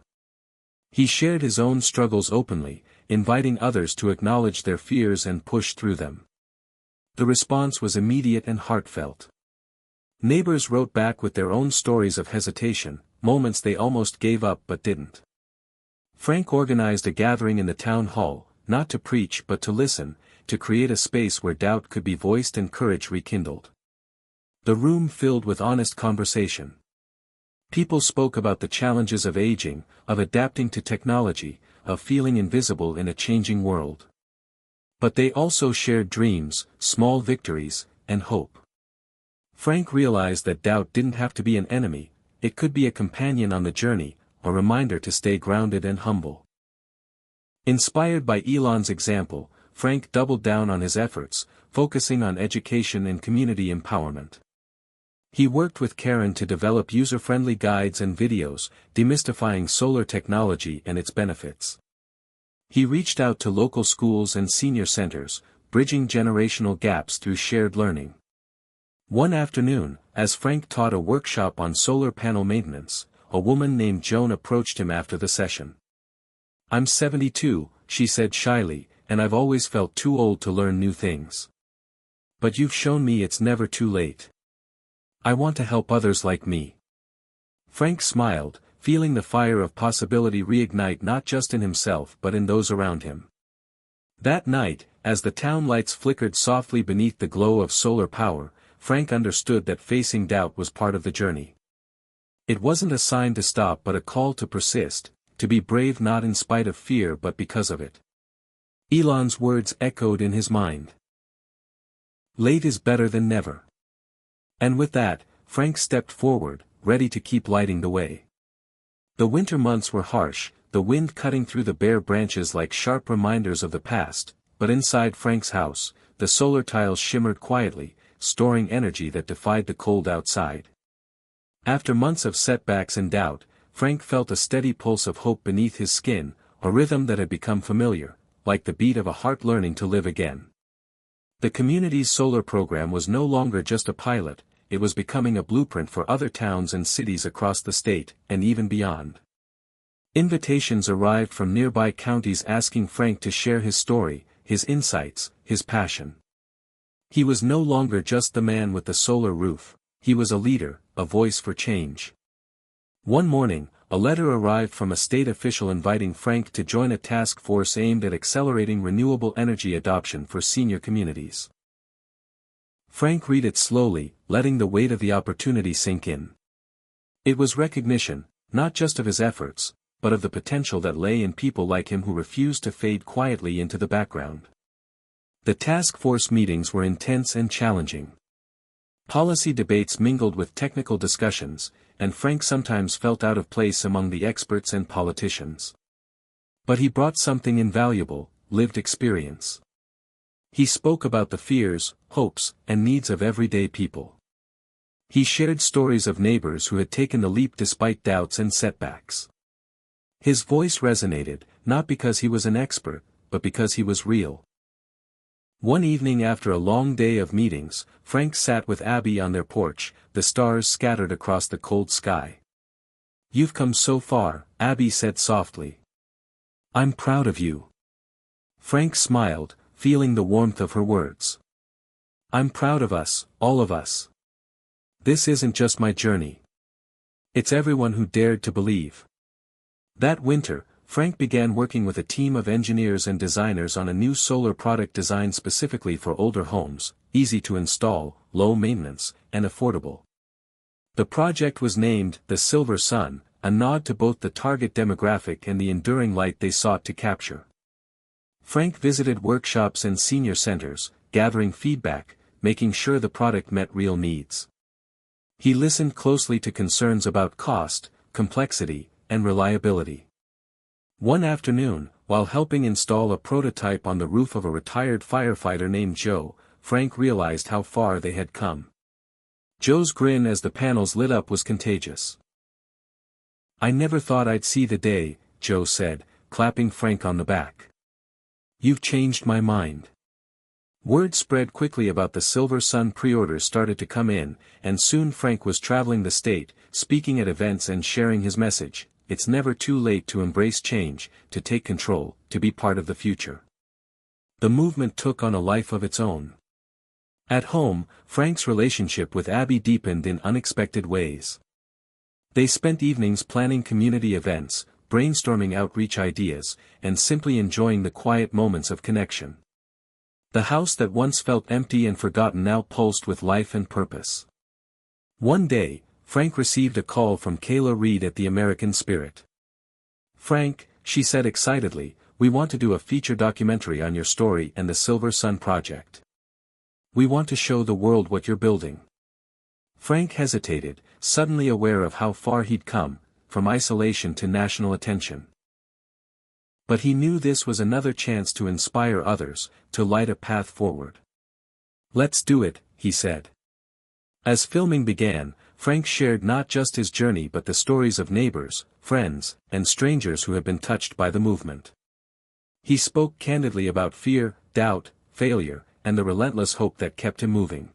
He shared his own struggles openly, inviting others to acknowledge their fears and push through them. The response was immediate and heartfelt. Neighbors wrote back with their own stories of hesitation, moments they almost gave up but didn't. Frank organized a gathering in the town hall, not to preach but to listen, to create a space where doubt could be voiced and courage rekindled. The room filled with honest conversation. People spoke about the challenges of aging, of adapting to technology, of feeling invisible in a changing world. But they also shared dreams, small victories, and hope. Frank realized that doubt didn't have to be an enemy, it could be a companion on the journey, a reminder to stay grounded and humble. Inspired by Elon's example, Frank doubled down on his efforts, focusing on education and community empowerment. He worked with Karen to develop user-friendly guides and videos, demystifying solar technology and its benefits. He reached out to local schools and senior centers, bridging generational gaps through shared learning. One afternoon, as Frank taught a workshop on solar panel maintenance, a woman named Joan approached him after the session. "I'm 72, she said shyly, and I've always felt too old to learn new things. But you've shown me it's never too late. I want to help others like me." Frank smiled, feeling the fire of possibility reignite not just in himself but in those around him. That night, as the town lights flickered softly beneath the glow of solar power, Frank understood that facing doubt was part of the journey. It wasn't a sign to stop but a call to persist, to be brave not in spite of fear but because of it. Elon's words echoed in his mind. Late is better than never. And with that, Frank stepped forward, ready to keep lighting the way. The winter months were harsh, the wind cutting through the bare branches like sharp reminders of the past, but inside Frank's house, the solar tiles shimmered quietly, storing energy that defied the cold outside. After months of setbacks and doubt, Frank felt a steady pulse of hope beneath his skin, a rhythm that had become familiar, like the beat of a heart learning to live again. The community's solar program was no longer just a pilot, it was becoming a blueprint for other towns and cities across the state, and even beyond. Invitations arrived from nearby counties asking Frank to share his story, his insights, his passion. He was no longer just the man with the solar roof, he was a leader, a voice for change. One morning, a letter arrived from a state official inviting Frank to join a task force aimed at accelerating renewable energy adoption for senior communities. Frank read it slowly, letting the weight of the opportunity sink in. It was recognition, not just of his efforts, but of the potential that lay in people like him who refused to fade quietly into the background. The task force meetings were intense and challenging. Policy debates mingled with technical discussions, and Frank sometimes felt out of place among the experts and politicians. But he brought something invaluable, lived experience. He spoke about the fears, hopes, and needs of everyday people. He shared stories of neighbors who had taken the leap despite doubts and setbacks. His voice resonated, not because he was an expert, but because he was real. One evening after a long day of meetings, Frank sat with Abby on their porch, the stars scattered across the cold sky. "You've come so far," Abby said softly. "I'm proud of you." Frank smiled, feeling the warmth of her words. "I'm proud of us, all of us. This isn't just my journey. It's everyone who dared to believe." That winter, Frank began working with a team of engineers and designers on a new solar product designed specifically for older homes, easy to install, low maintenance, and affordable. The project was named the Silver Sun, a nod to both the target demographic and the enduring light they sought to capture. Frank visited workshops and senior centers, gathering feedback, making sure the product met real needs. He listened closely to concerns about cost, complexity, and reliability. One afternoon, while helping install a prototype on the roof of a retired firefighter named Joe, Frank realized how far they had come. Joe's grin as the panels lit up was contagious. "I never thought I'd see the day," Joe said, clapping Frank on the back. "You've changed my mind." Word spread quickly about the Silver Sun pre-orders started to come in, and soon Frank was traveling the state, speaking at events and sharing his message. It's never too late to embrace change, to take control, to be part of the future. The movement took on a life of its own. At home, Frank's relationship with Abby deepened in unexpected ways. They spent evenings planning community events, brainstorming outreach ideas, and simply enjoying the quiet moments of connection. The house that once felt empty and forgotten now pulsed with life and purpose. One day, Frank received a call from Kayla Reed at the American Spirit. "Frank," she said excitedly, "we want to do a feature documentary on your story and the Silver Sun project. We want to show the world what you're building." Frank hesitated, suddenly aware of how far he'd come, from isolation to national attention. But he knew this was another chance to inspire others, to light a path forward. "Let's do it," he said. As filming began, Frank shared not just his journey but the stories of neighbors, friends, and strangers who had been touched by the movement. He spoke candidly about fear, doubt, failure, and the relentless hope that kept him moving.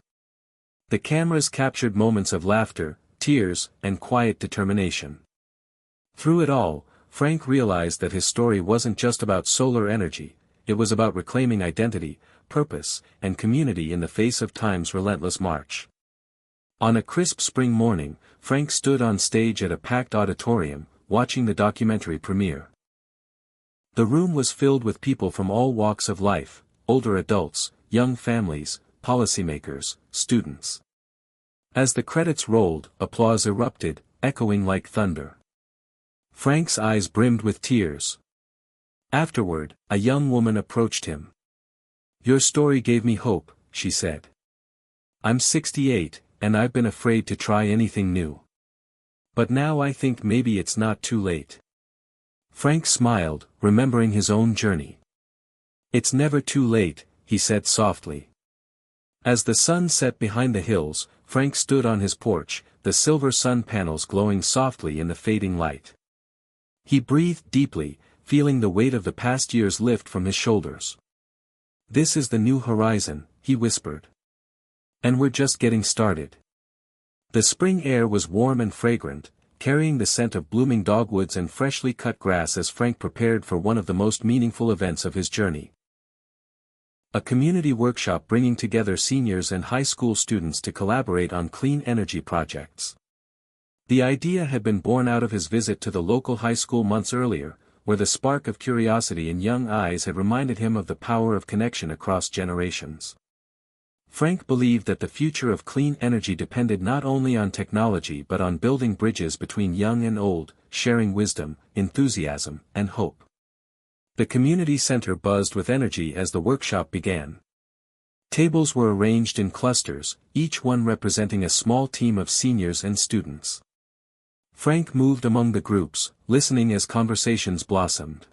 The cameras captured moments of laughter, tears, and quiet determination. Through it all, Frank realized that his story wasn't just about solar energy, it was about reclaiming identity, purpose, and community in the face of time's relentless march. On a crisp spring morning, Frank stood on stage at a packed auditorium, watching the documentary premiere. The room was filled with people from all walks of life, older adults, young families, policymakers, students. As the credits rolled, applause erupted, echoing like thunder. Frank's eyes brimmed with tears. Afterward, a young woman approached him. "Your story gave me hope," she said. "I'm 68, and I've been afraid to try anything new. But now I think maybe it's not too late." Frank smiled, remembering his own journey. "It's never too late," he said softly. As the sun set behind the hills, Frank stood on his porch, the silver sun panels glowing softly in the fading light. He breathed deeply, feeling the weight of the past years lift from his shoulders. "This is the new horizon," he whispered. "And we're just getting started." The spring air was warm and fragrant, carrying the scent of blooming dogwoods and freshly cut grass as Frank prepared for one of the most meaningful events of his journey. A community workshop bringing together seniors and high school students to collaborate on clean energy projects. The idea had been born out of his visit to the local high school months earlier, where the spark of curiosity in young eyes had reminded him of the power of connection across generations. Frank believed that the future of clean energy depended not only on technology but on building bridges between young and old, sharing wisdom, enthusiasm, and hope. The community center buzzed with energy as the workshop began. Tables were arranged in clusters, each one representing a small team of seniors and students. Frank moved among the groups, listening as conversations blossomed.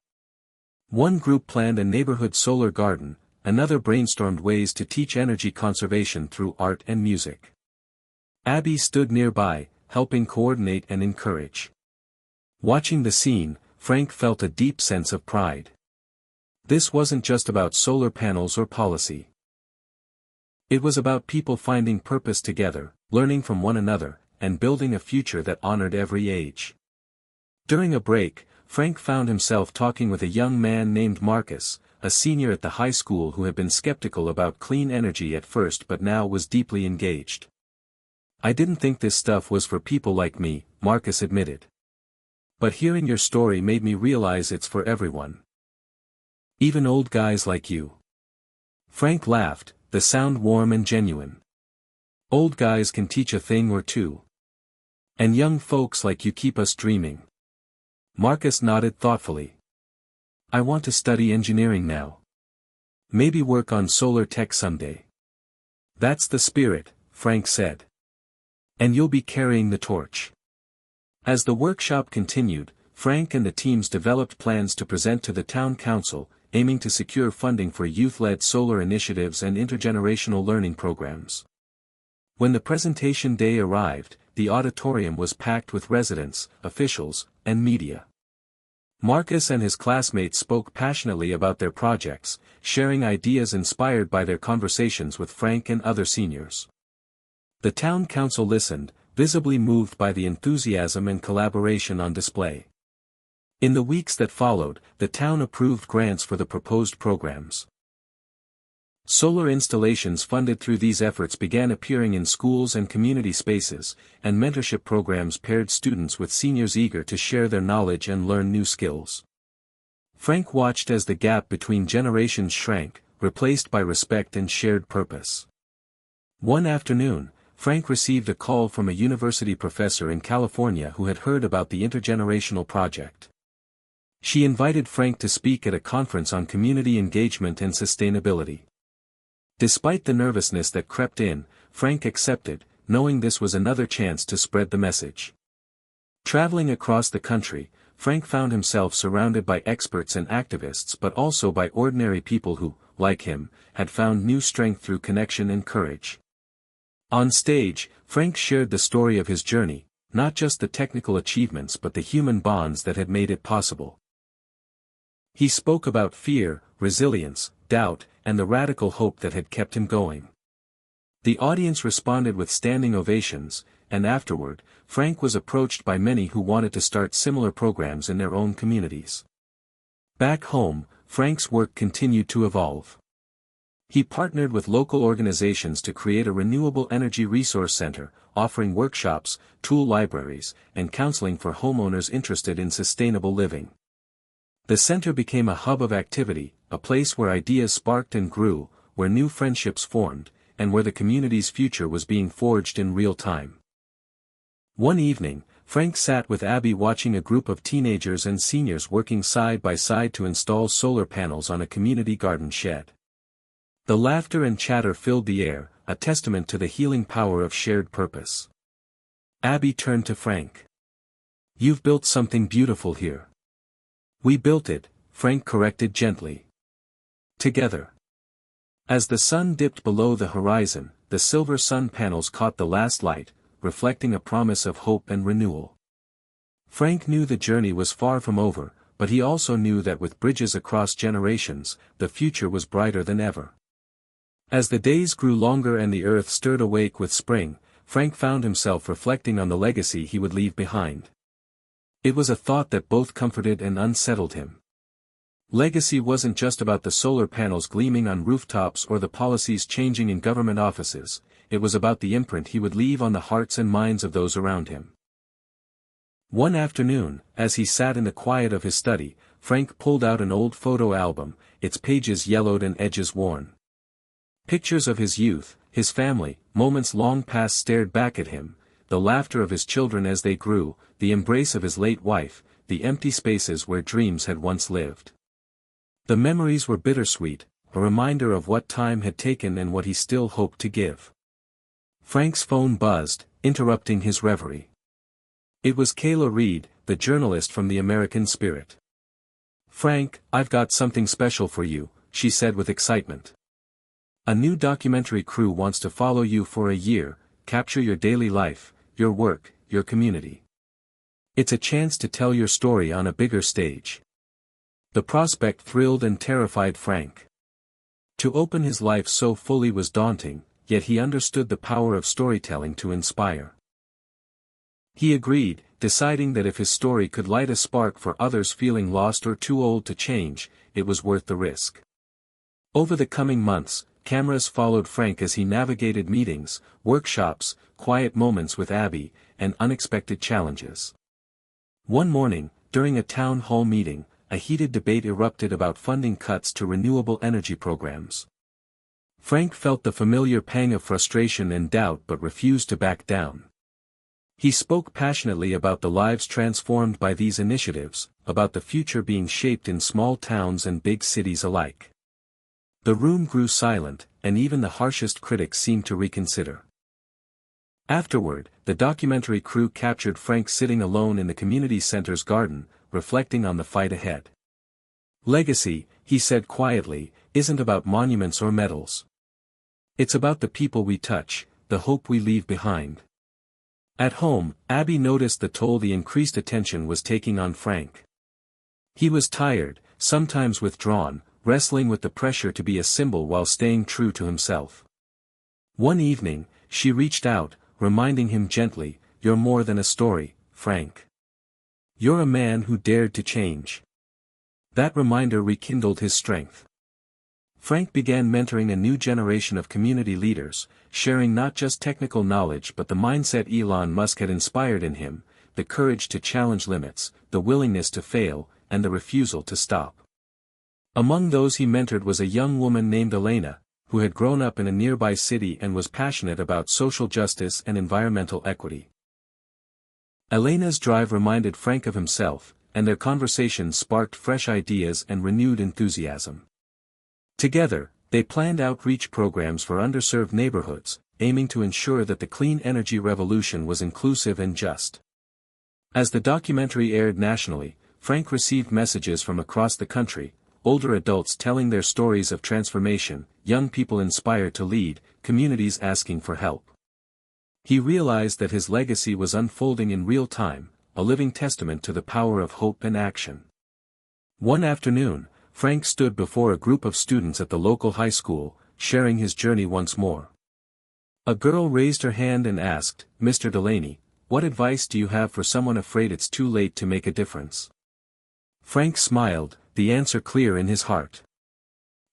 One group planned a neighborhood solar garden, another brainstormed ways to teach energy conservation through art and music. Abby stood nearby, helping coordinate and encourage. Watching the scene, Frank felt a deep sense of pride. This wasn't just about solar panels or policy. It was about people finding purpose together, learning from one another, and building a future that honored every age. During a break, Frank found himself talking with a young man named Marcus, a senior at the high school who had been skeptical about clean energy at first but now was deeply engaged. "I didn't think this stuff was for people like me," Marcus admitted. "But hearing your story made me realize it's for everyone. Even old guys like you." Frank laughed, the sound warm and genuine. "Old guys can teach a thing or two. And young folks like you keep us dreaming." Marcus nodded thoughtfully. "I want to study engineering now. Maybe work on solar tech someday." "That's the spirit," Frank said. "And you'll be carrying the torch." As the workshop continued, Frank and the teams developed plans to present to the town council, aiming to secure funding for youth-led solar initiatives and intergenerational learning programs. When the presentation day arrived, the auditorium was packed with residents, officials, and media. Marcus and his classmates spoke passionately about their projects, sharing ideas inspired by their conversations with Frank and other seniors. The town council listened, visibly moved by the enthusiasm and collaboration on display. In the weeks that followed, the town approved grants for the proposed programs. Solar installations funded through these efforts began appearing in schools and community spaces, and mentorship programs paired students with seniors eager to share their knowledge and learn new skills. Frank watched as the gap between generations shrank, replaced by respect and shared purpose. One afternoon, Frank received a call from a university professor in California who had heard about the intergenerational project. She invited Frank to speak at a conference on community engagement and sustainability. Despite the nervousness that crept in, Frank accepted, knowing this was another chance to spread the message. Traveling across the country, Frank found himself surrounded by experts and activists but also by ordinary people who, like him, had found new strength through connection and courage. On stage, Frank shared the story of his journey, not just the technical achievements but the human bonds that had made it possible. He spoke about fear, resilience, doubt, and the radical hope that had kept him going. The audience responded with standing ovations, and afterward, Frank was approached by many who wanted to start similar programs in their own communities. Back home, Frank's work continued to evolve. He partnered with local organizations to create a renewable energy resource center, offering workshops, tool libraries, and counseling for homeowners interested in sustainable living. The center became a hub of activity, a place where ideas sparked and grew, where new friendships formed, and where the community's future was being forged in real time. One evening, Frank sat with Abby watching a group of teenagers and seniors working side by side to install solar panels on a community garden shed. The laughter and chatter filled the air, a testament to the healing power of shared purpose. Abby turned to Frank. "You've built something beautiful here." "We built it," Frank corrected gently. "Together." As the sun dipped below the horizon, the silver sun panels caught the last light, reflecting a promise of hope and renewal. Frank knew the journey was far from over, but he also knew that with bridges across generations, the future was brighter than ever. As the days grew longer and the earth stirred awake with spring, Frank found himself reflecting on the legacy he would leave behind. It was a thought that both comforted and unsettled him. Legacy wasn't just about the solar panels gleaming on rooftops or the policies changing in government offices, it was about the imprint he would leave on the hearts and minds of those around him. One afternoon, as he sat in the quiet of his study, Frank pulled out an old photo album, its pages yellowed and edges worn. Pictures of his youth, his family, moments long past stared back at him, the laughter of his children as they grew, the embrace of his late wife, the empty spaces where dreams had once lived. The memories were bittersweet, a reminder of what time had taken and what he still hoped to give. Frank's phone buzzed, interrupting his reverie. It was Kayla Reed, the journalist from the American Spirit. "Frank, I've got something special for you," she said with excitement. "A new documentary crew wants to follow you for a year, capture your daily life, your work, your community. It's a chance to tell your story on a bigger stage." The prospect thrilled and terrified Frank. To open his life so fully was daunting, yet he understood the power of storytelling to inspire. He agreed, deciding that if his story could light a spark for others feeling lost or too old to change, it was worth the risk. Over the coming months, cameras followed Frank as he navigated meetings, workshops, quiet moments with Abby, and unexpected challenges. One morning, during a town hall meeting, a heated debate erupted about funding cuts to renewable energy programs. Frank felt the familiar pang of frustration and doubt but refused to back down. He spoke passionately about the lives transformed by these initiatives, about the future being shaped in small towns and big cities alike. The room grew silent, and even the harshest critics seemed to reconsider. Afterward, the documentary crew captured Frank sitting alone in the community center's garden, reflecting on the fight ahead. "Legacy," he said quietly, "isn't about monuments or medals. It's about the people we touch, the hope we leave behind." At home, Abby noticed the toll the increased attention was taking on Frank. He was tired, sometimes withdrawn, wrestling with the pressure to be a symbol while staying true to himself. One evening, she reached out, reminding him gently, "You're more than a story, Frank. You're a man who dared to change." That reminder rekindled his strength. Frank began mentoring a new generation of community leaders, sharing not just technical knowledge but the mindset Elon Musk had inspired in him, the courage to challenge limits, the willingness to fail, and the refusal to stop. Among those he mentored was a young woman named Elena, who had grown up in a nearby city and was passionate about social justice and environmental equity. Elena's drive reminded Frank of himself, and their conversations sparked fresh ideas and renewed enthusiasm. Together, they planned outreach programs for underserved neighborhoods, aiming to ensure that the clean energy revolution was inclusive and just. As the documentary aired nationally, Frank received messages from across the country, older adults telling their stories of transformation, young people inspired to lead, communities asking for help. He realized that his legacy was unfolding in real time, a living testament to the power of hope and action. One afternoon, Frank stood before a group of students at the local high school, sharing his journey once more. A girl raised her hand and asked, "Mr. Delaney, what advice do you have for someone afraid it's too late to make a difference?" Frank smiled, the answer clear in his heart.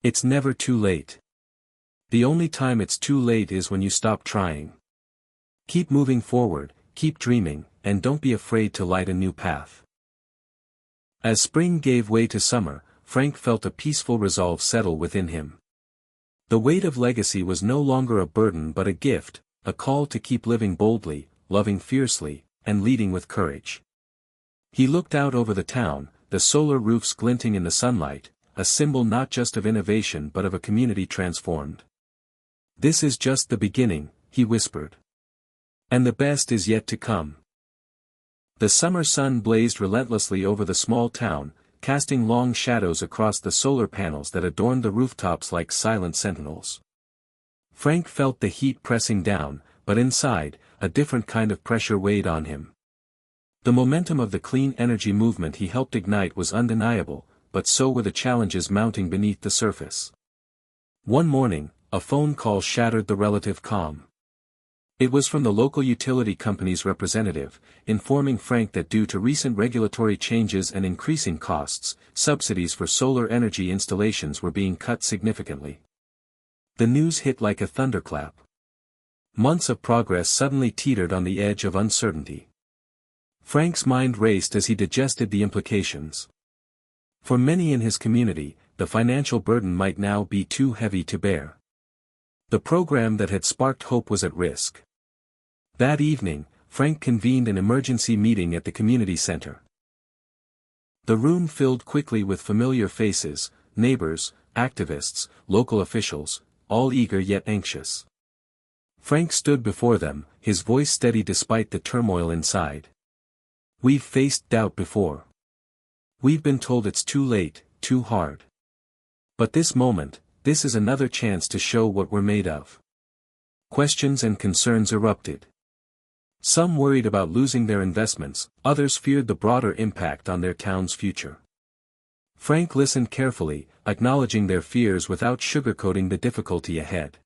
It's never too late. The only time it's too late is when you stop trying. Keep moving forward, keep dreaming, and don't be afraid to light a new path. As spring gave way to summer, Frank felt a peaceful resolve settle within him. The weight of legacy was no longer a burden but a gift, a call to keep living boldly, loving fiercely, and leading with courage. He looked out over the town, the solar roofs glinting in the sunlight, a symbol not just of innovation but of a community transformed. "This is just the beginning," he whispered. "And the best is yet to come." The summer sun blazed relentlessly over the small town, casting long shadows across the solar panels that adorned the rooftops like silent sentinels. Frank felt the heat pressing down, but inside, a different kind of pressure weighed on him. The momentum of the clean energy movement he helped ignite was undeniable, but so were the challenges mounting beneath the surface. One morning, a phone call shattered the relative calm. It was from the local utility company's representative, informing Frank that due to recent regulatory changes and increasing costs, subsidies for solar energy installations were being cut significantly. The news hit like a thunderclap. Months of progress suddenly teetered on the edge of uncertainty. Frank's mind raced as he digested the implications. For many in his community, the financial burden might now be too heavy to bear. The program that had sparked hope was at risk. That evening, Frank convened an emergency meeting at the community center. The room filled quickly with familiar faces, neighbors, activists, local officials, all eager yet anxious. Frank stood before them, his voice steady despite the turmoil inside. "We've faced doubt before. We've been told it's too late, too hard. But this moment, this is another chance to show what we're made of." Questions and concerns erupted. Some worried about losing their investments, others feared the broader impact on their town's future. Frank listened carefully, acknowledging their fears without sugarcoating the difficulty ahead.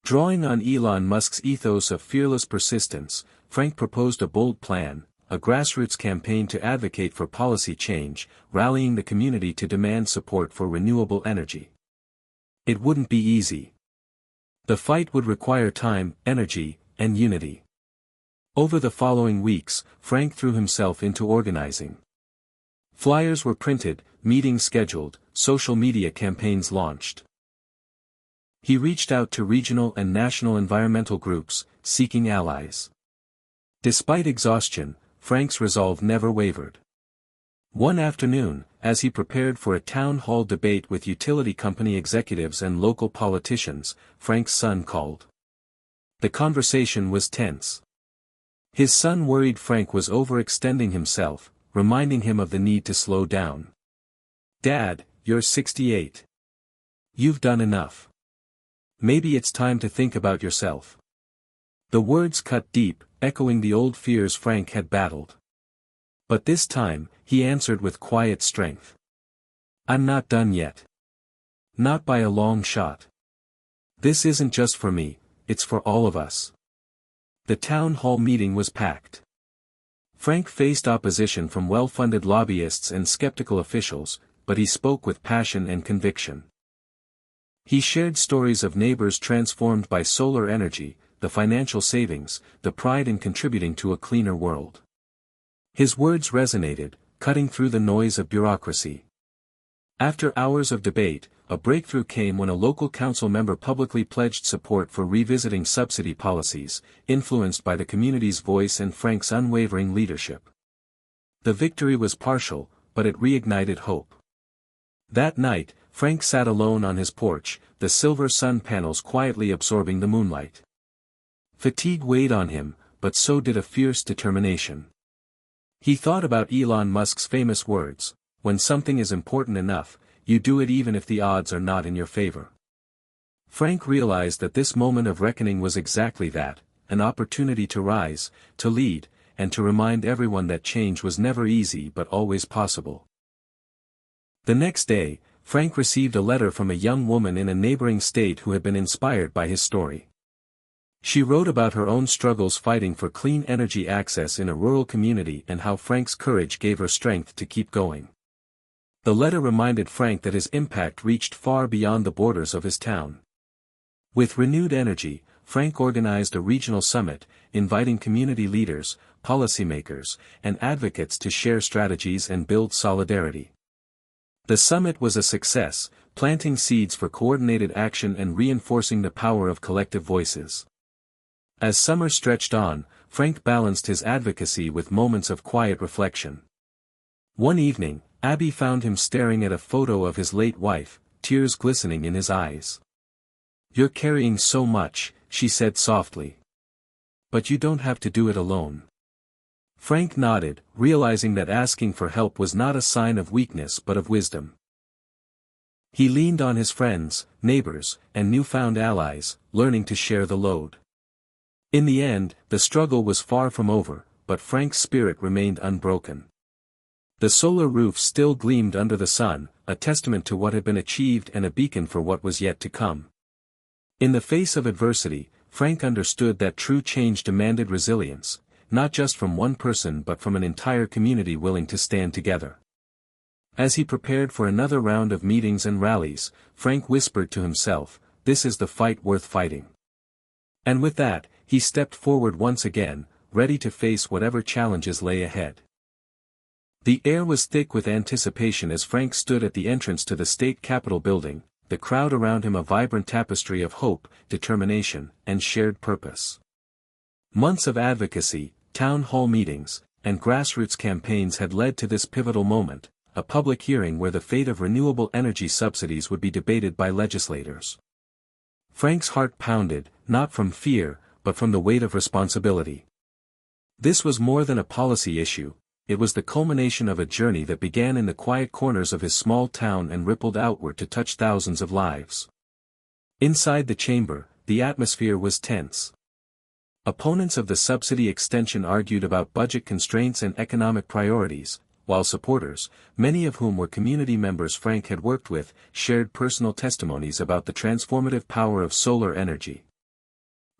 Drawing on Elon Musk's ethos of fearless persistence, Frank proposed a bold plan, a grassroots campaign to advocate for policy change, rallying the community to demand support for renewable energy. It wouldn't be easy. The fight would require time, energy, and unity. Over the following weeks, Frank threw himself into organizing. Flyers were printed, meetings scheduled, social media campaigns launched. He reached out to regional and national environmental groups, seeking allies. Despite exhaustion, Frank's resolve never wavered. One afternoon, as he prepared for a town hall debate with utility company executives and local politicians, Frank's son called. The conversation was tense. His son worried Frank was overextending himself, reminding him of the need to slow down. "Dad, you're 68. You've done enough. Maybe it's time to think about yourself." The words cut deep, echoing the old fears Frank had battled. But this time, he answered with quiet strength. "I'm not done yet. Not by a long shot. This isn't just for me, it's for all of us." The town hall meeting was packed. Frank faced opposition from well-funded lobbyists and skeptical officials, but he spoke with passion and conviction. He shared stories of neighbors transformed by solar energy, the financial savings, the pride in contributing to a cleaner world. His words resonated, cutting through the noise of bureaucracy. After hours of debate, a breakthrough came when a local council member publicly pledged support for revisiting subsidy policies, influenced by the community's voice and Frank's unwavering leadership. The victory was partial, but it reignited hope. That night, Frank sat alone on his porch, the silver sun panels quietly absorbing the moonlight. Fatigue weighed on him, but so did a fierce determination. He thought about Elon Musk's famous words, "When something is important enough, you do it even if the odds are not in your favor." Frank realized that this moment of reckoning was exactly that, an opportunity to rise, to lead, and to remind everyone that change was never easy but always possible. The next day, Frank received a letter from a young woman in a neighboring state who had been inspired by his story. She wrote about her own struggles fighting for clean energy access in a rural community and how Frank's courage gave her strength to keep going. The letter reminded Frank that his impact reached far beyond the borders of his town. With renewed energy, Frank organized a regional summit, inviting community leaders, policymakers, and advocates to share strategies and build solidarity. The summit was a success, planting seeds for coordinated action and reinforcing the power of collective voices. As summer stretched on, Frank balanced his advocacy with moments of quiet reflection. One evening, Abby found him staring at a photo of his late wife, tears glistening in his eyes. "You're carrying so much," she said softly. "But you don't have to do it alone." Frank nodded, realizing that asking for help was not a sign of weakness but of wisdom. He leaned on his friends, neighbors, and newfound allies, learning to share the load. In the end, the struggle was far from over, but Frank's spirit remained unbroken. The solar roof still gleamed under the sun, a testament to what had been achieved and a beacon for what was yet to come. In the face of adversity, Frank understood that true change demanded resilience, not just from one person but from an entire community willing to stand together. As he prepared for another round of meetings and rallies, Frank whispered to himself, "This is the fight worth fighting." And with that, he stepped forward once again, ready to face whatever challenges lay ahead. The air was thick with anticipation as Frank stood at the entrance to the state capitol building, the crowd around him a vibrant tapestry of hope, determination, and shared purpose. Months of advocacy, town hall meetings, and grassroots campaigns had led to this pivotal moment, a public hearing where the fate of renewable energy subsidies would be debated by legislators. Frank's heart pounded, not from fear, but from the weight of responsibility. This was more than a policy issue. It was the culmination of a journey that began in the quiet corners of his small town and rippled outward to touch thousands of lives. Inside the chamber, the atmosphere was tense. Opponents of the subsidy extension argued about budget constraints and economic priorities, while supporters, many of whom were community members Frank had worked with, shared personal testimonies about the transformative power of solar energy.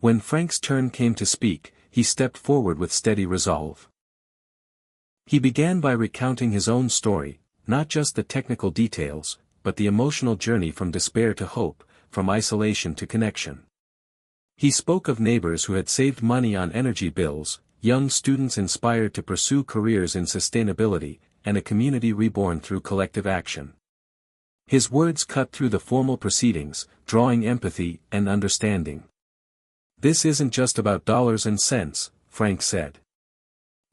When Frank's turn came to speak, he stepped forward with steady resolve. He began by recounting his own story, not just the technical details, but the emotional journey from despair to hope, from isolation to connection. He spoke of neighbors who had saved money on energy bills, young students inspired to pursue careers in sustainability, and a community reborn through collective action. His words cut through the formal proceedings, drawing empathy and understanding. "This isn't just about dollars and cents," Frank said.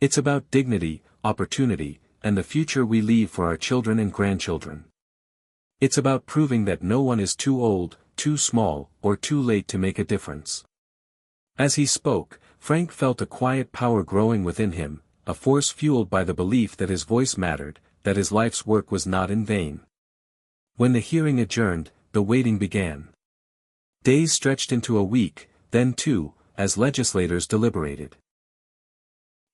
"It's about dignity, opportunity, and the future we leave for our children and grandchildren. It's about proving that no one is too old, too small, or too late to make a difference." As he spoke, Frank felt a quiet power growing within him, a force fueled by the belief that his voice mattered, that his life's work was not in vain. When the hearing adjourned, the waiting began. Days stretched into a week, then two, as legislators deliberated.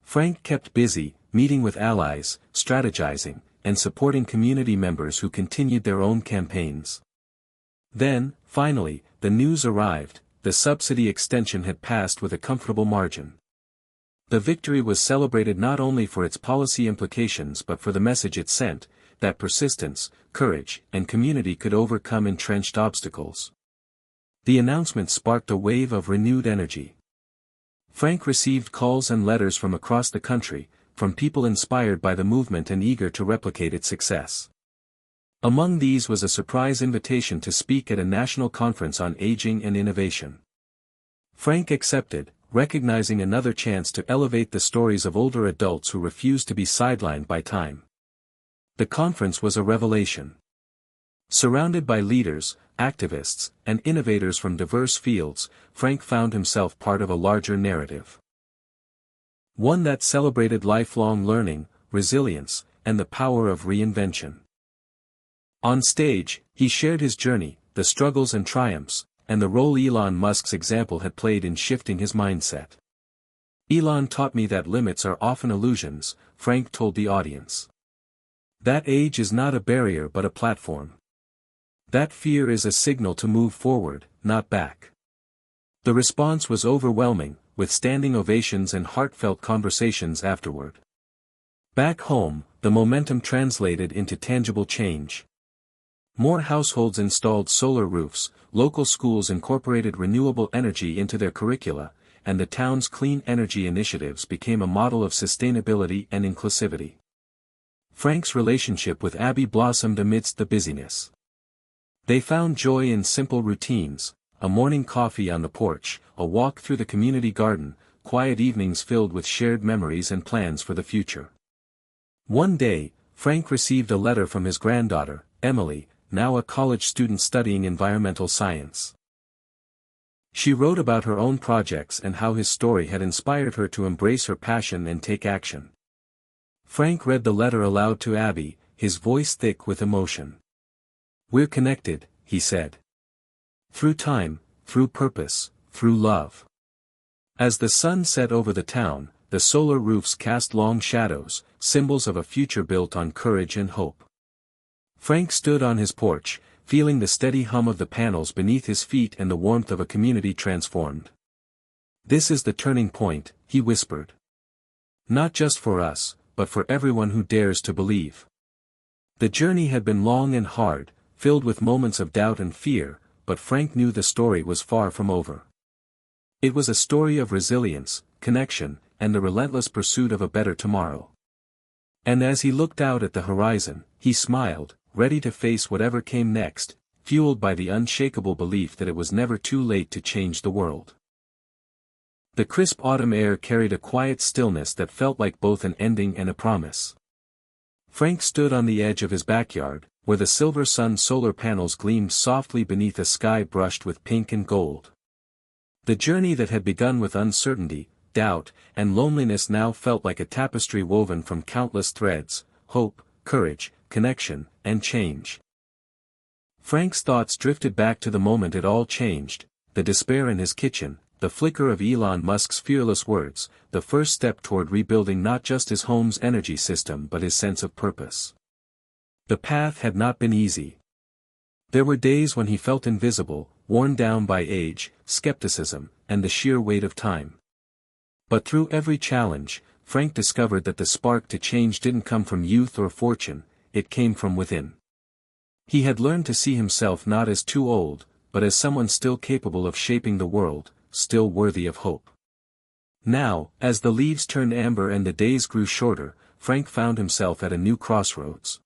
Frank kept busy, meeting with allies, strategizing, and supporting community members who continued their own campaigns. Then, finally, the news arrived: the subsidy extension had passed with a comfortable margin. The victory was celebrated not only for its policy implications but for the message it sent, that persistence, courage, and community could overcome entrenched obstacles. The announcement sparked a wave of renewed energy. Frank received calls and letters from across the country, from people inspired by the movement and eager to replicate its success. Among these was a surprise invitation to speak at a national conference on aging and innovation. Frank accepted, recognizing another chance to elevate the stories of older adults who refused to be sidelined by time. The conference was a revelation. Surrounded by leaders, activists, and innovators from diverse fields, Frank found himself part of a larger narrative. One that celebrated lifelong learning, resilience, and the power of reinvention. On stage, he shared his journey, the struggles and triumphs, and the role Elon Musk's example had played in shifting his mindset. "Elon taught me that limits are often illusions," Frank told the audience. "That age is not a barrier but a platform. That fear is a signal to move forward, not back." The response was overwhelming, with standing ovations and heartfelt conversations afterward. Back home, the momentum translated into tangible change. More households installed solar roofs, local schools incorporated renewable energy into their curricula, and the town's clean energy initiatives became a model of sustainability and inclusivity. Frank's relationship with Abby blossomed amidst the busyness. They found joy in simple routines, a morning coffee on the porch, a walk through the community garden, quiet evenings filled with shared memories and plans for the future. One day, Frank received a letter from his granddaughter, Emily, now a college student studying environmental science. She wrote about her own projects and how his story had inspired her to embrace her passion and take action. Frank read the letter aloud to Abby, his voice thick with emotion. "We're connected," he said. "Through time, through purpose, through love." As the sun set over the town, the solar roofs cast long shadows, symbols of a future built on courage and hope. Frank stood on his porch, feeling the steady hum of the panels beneath his feet and the warmth of a community transformed. "This is the turning point," he whispered. "Not just for us, but for everyone who dares to believe." The journey had been long and hard, filled with moments of doubt and fear, but Frank knew the story was far from over. It was a story of resilience, connection, and the relentless pursuit of a better tomorrow. And as he looked out at the horizon, he smiled, ready to face whatever came next, fueled by the unshakable belief that it was never too late to change the world. The crisp autumn air carried a quiet stillness that felt like both an ending and a promise. Frank stood on the edge of his backyard, where the silver sun solar panels gleamed softly beneath a sky brushed with pink and gold. The journey that had begun with uncertainty, doubt, and loneliness now felt like a tapestry woven from countless threads: hope, courage, connection, and change. Frank's thoughts drifted back to the moment it all changed, the despair in his kitchen, the flicker of Elon Musk's fearless words, the first step toward rebuilding not just his home's energy system but his sense of purpose. The path had not been easy. There were days when he felt invisible, worn down by age, skepticism, and the sheer weight of time. But through every challenge, Frank discovered that the spark to change didn't come from youth or fortune, it came from within. He had learned to see himself not as too old, but as someone still capable of shaping the world, still worthy of hope. Now, as the leaves turned amber and the days grew shorter, Frank found himself at a new crossroads.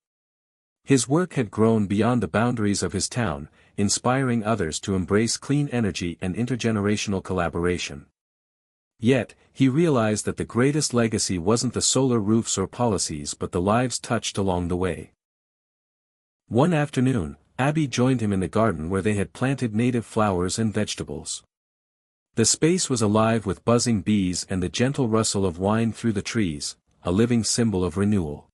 His work had grown beyond the boundaries of his town, inspiring others to embrace clean energy and intergenerational collaboration. Yet, he realized that the greatest legacy wasn't the solar roofs or policies but the lives touched along the way. One afternoon, Abby joined him in the garden where they had planted native flowers and vegetables. The space was alive with buzzing bees and the gentle rustle of wine through the trees, a living symbol of renewal.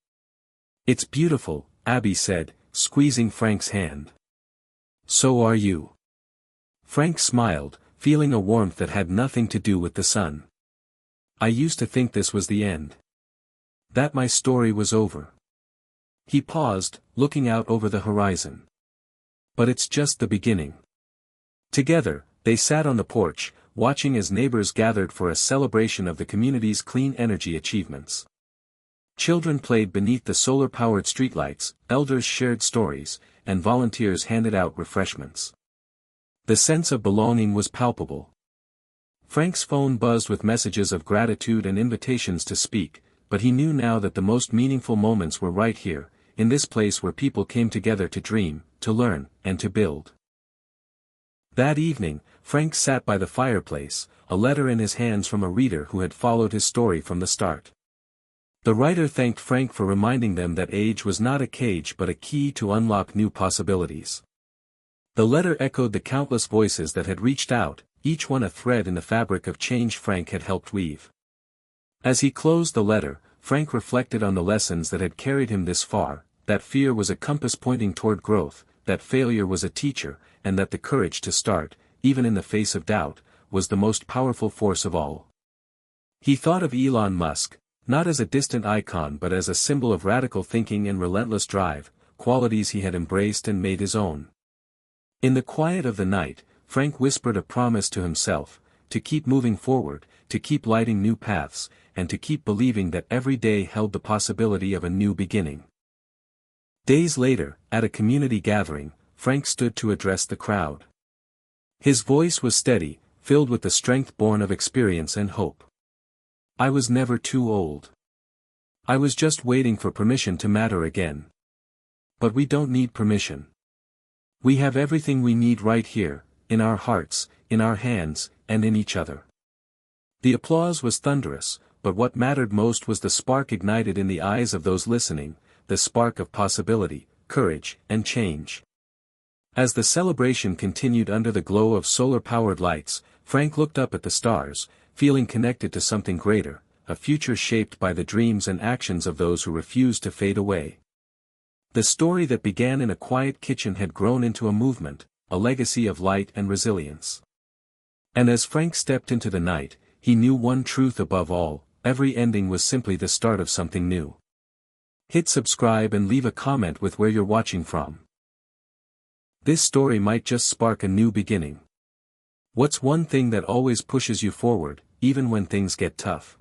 "It's beautiful," Abby said, squeezing Frank's hand. "So are you." Frank smiled, feeling a warmth that had nothing to do with the sun. "I used to think this was the end. That my story was over." He paused, looking out over the horizon. "But it's just the beginning." Together, they sat on the porch, watching as neighbors gathered for a celebration of the community's clean energy achievements. Children played beneath the solar-powered streetlights, elders shared stories, and volunteers handed out refreshments. The sense of belonging was palpable. Frank's phone buzzed with messages of gratitude and invitations to speak, but he knew now that the most meaningful moments were right here, in this place where people came together to dream, to learn, and to build. That evening, Frank sat by the fireplace, a letter in his hands from a reader who had followed his story from the start. The writer thanked Frank for reminding them that age was not a cage but a key to unlock new possibilities. The letter echoed the countless voices that had reached out, each one a thread in the fabric of change Frank had helped weave. As he closed the letter, Frank reflected on the lessons that had carried him this far, that fear was a compass pointing toward growth, that failure was a teacher, and that the courage to start, even in the face of doubt, was the most powerful force of all. He thought of Elon Musk, not as a distant icon but as a symbol of radical thinking and relentless drive, qualities he had embraced and made his own. In the quiet of the night, Frank whispered a promise to himself, to keep moving forward, to keep lighting new paths, and to keep believing that every day held the possibility of a new beginning. Days later, at a community gathering, Frank stood to address the crowd. His voice was steady, filled with the strength born of experience and hope. I was never too old. I was just waiting for permission to matter again. But we don't need permission. We have everything we need right here, in our hearts, in our hands, and in each other. The applause was thunderous, but what mattered most was the spark ignited in the eyes of those listening, the spark of possibility, courage, and change. As the celebration continued under the glow of solar-powered lights, Frank looked up at the stars, feeling connected to something greater, a future shaped by the dreams and actions of those who refused to fade away. The story that began in a quiet kitchen had grown into a movement, a legacy of light and resilience. And as Frank stepped into the night, he knew one truth above all: every ending was simply the start of something new. Hit subscribe and leave a comment with where you're watching from. This story might just spark a new beginning. What's one thing that always pushes you forward, even when things get tough?